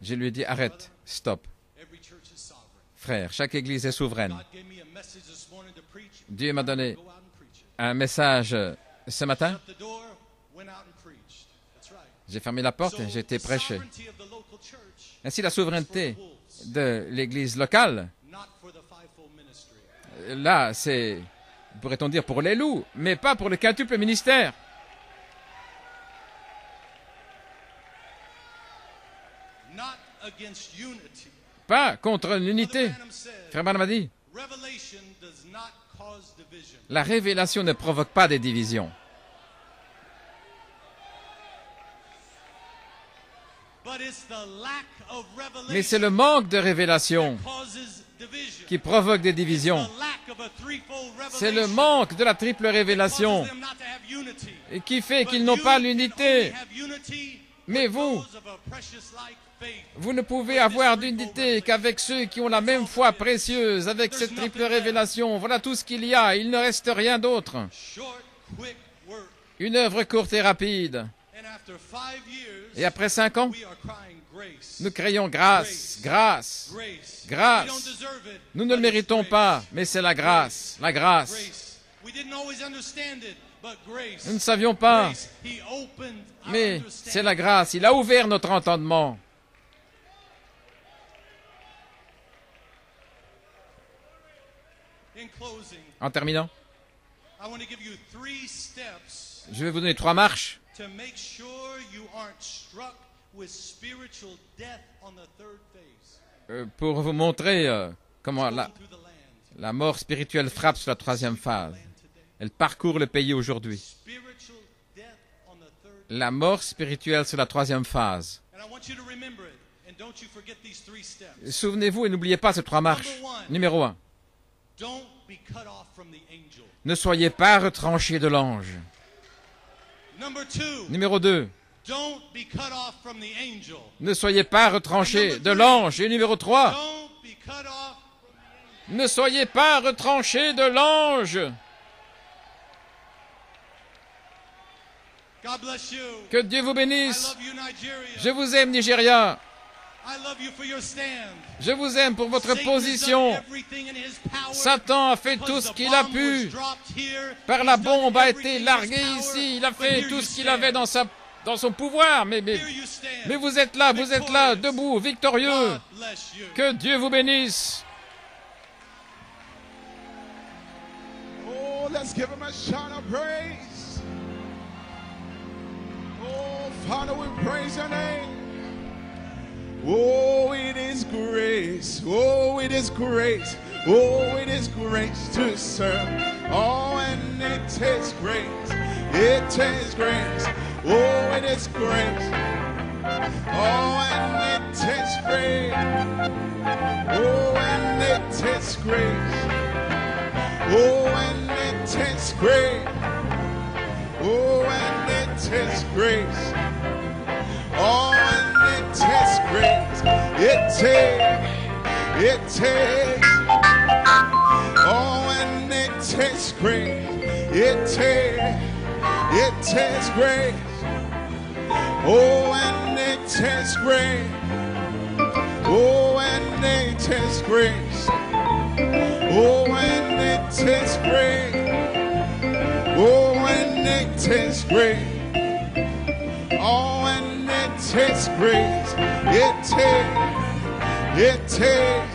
Je lui ai dit, arrête, stop. Frère, chaque église est souveraine. Dieu m'a donné un message ce matin. J'ai fermé la porte et j'ai été prêché. Ainsi, la souveraineté de l'église locale, là, c'est, pourrait-on dire, pour les loups, mais pas pour le quintuple ministère. Pas contre l'unité. Frère Branham a dit, la révélation ne provoque pas des divisions. Mais c'est le manque de révélation qui provoque des divisions. C'est le manque de la triple révélation et qui fait qu'ils n'ont pas l'unité. Mais vous ne pouvez avoir d'unité qu'avec ceux qui ont la même foi précieuse, avec cette triple révélation. Voilà tout ce qu'il y a. Il ne reste rien d'autre. Une œuvre courte et rapide. Et après 5 ans, nous crions grâce, grâce, grâce. Nous ne le méritons pas, mais c'est la grâce, la grâce. Nous ne savions pas, mais c'est la grâce. Il a ouvert notre entendement. En terminant, je vais vous donner 3 marches pour vous montrer comment la mort spirituelle frappe sur la 3e phase. Elle parcourt le pays aujourd'hui. La mort spirituelle sur la 3e phase. Souvenez-vous et n'oubliez pas ces 3 marches. Numéro 1. Ne soyez pas retranchés de l'ange. Numéro 2. Ne soyez pas retranchés de l'ange. Et numéro 3. Ne soyez pas retranchés de l'ange. Que Dieu vous bénisse. Je vous aime, Nigeria. Je vous aime pour votre position. Satan a fait tout ce qu'il a pu. Par la bombe a été larguée ici. Il a fait tout ce qu'il avait dans son pouvoir. Mais vous êtes là, debout, victorieux. Que Dieu vous bénisse.
Oh, let's give him a shout of praise. Oh, Father, we praise your name. Oh, it is grace. Oh, it is grace. Oh, it is grace to serve. Oh, and it is grace. It is grace. Oh, it is grace. Oh, and it is grace. Oh, and it is grace. Oh, and it is grace. Oh, and it is grace. Oh, and it is grace. It is. Oh, and it is grace. It is grace. Oh, and it is grace. Oh, and it is grace. Oh, and it is grace. Oh, and it is grace. Oh, and it is grace. It is.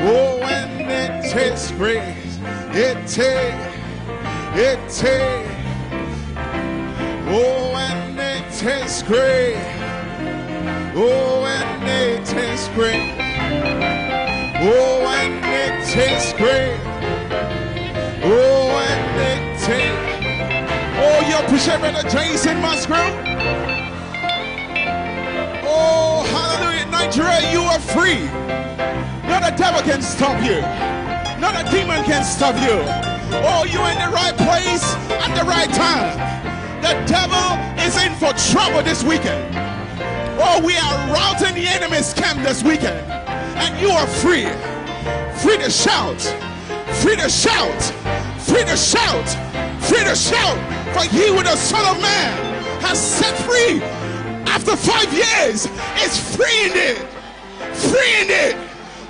Oh, and it is grace. It is. Oh, and it is grace. Oh, and it is grace. Oh, and it is great. Oh, and it is. Oh, you appreciate Brother Jason Musgrove? Oh, hallelujah. Nigeria, you are free. Not a devil can stop you. Not a demon can stop you. Oh, you're in the right place at the right time. The devil is in for trouble this weekend. Oh, we are routing the enemy's camp this weekend. And you are free. Free to shout. Free to shout. Free to shout. Free to shout. For he who the Son of Man has set free after 5 years is free indeed. Free indeed.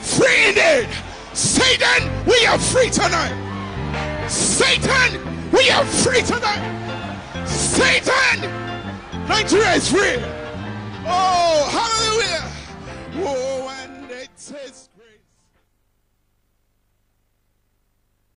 Free indeed. Satan, we are free tonight. Satan, we are free tonight. Satan, Nigeria is free. Oh, hallelujah. Oh, and it says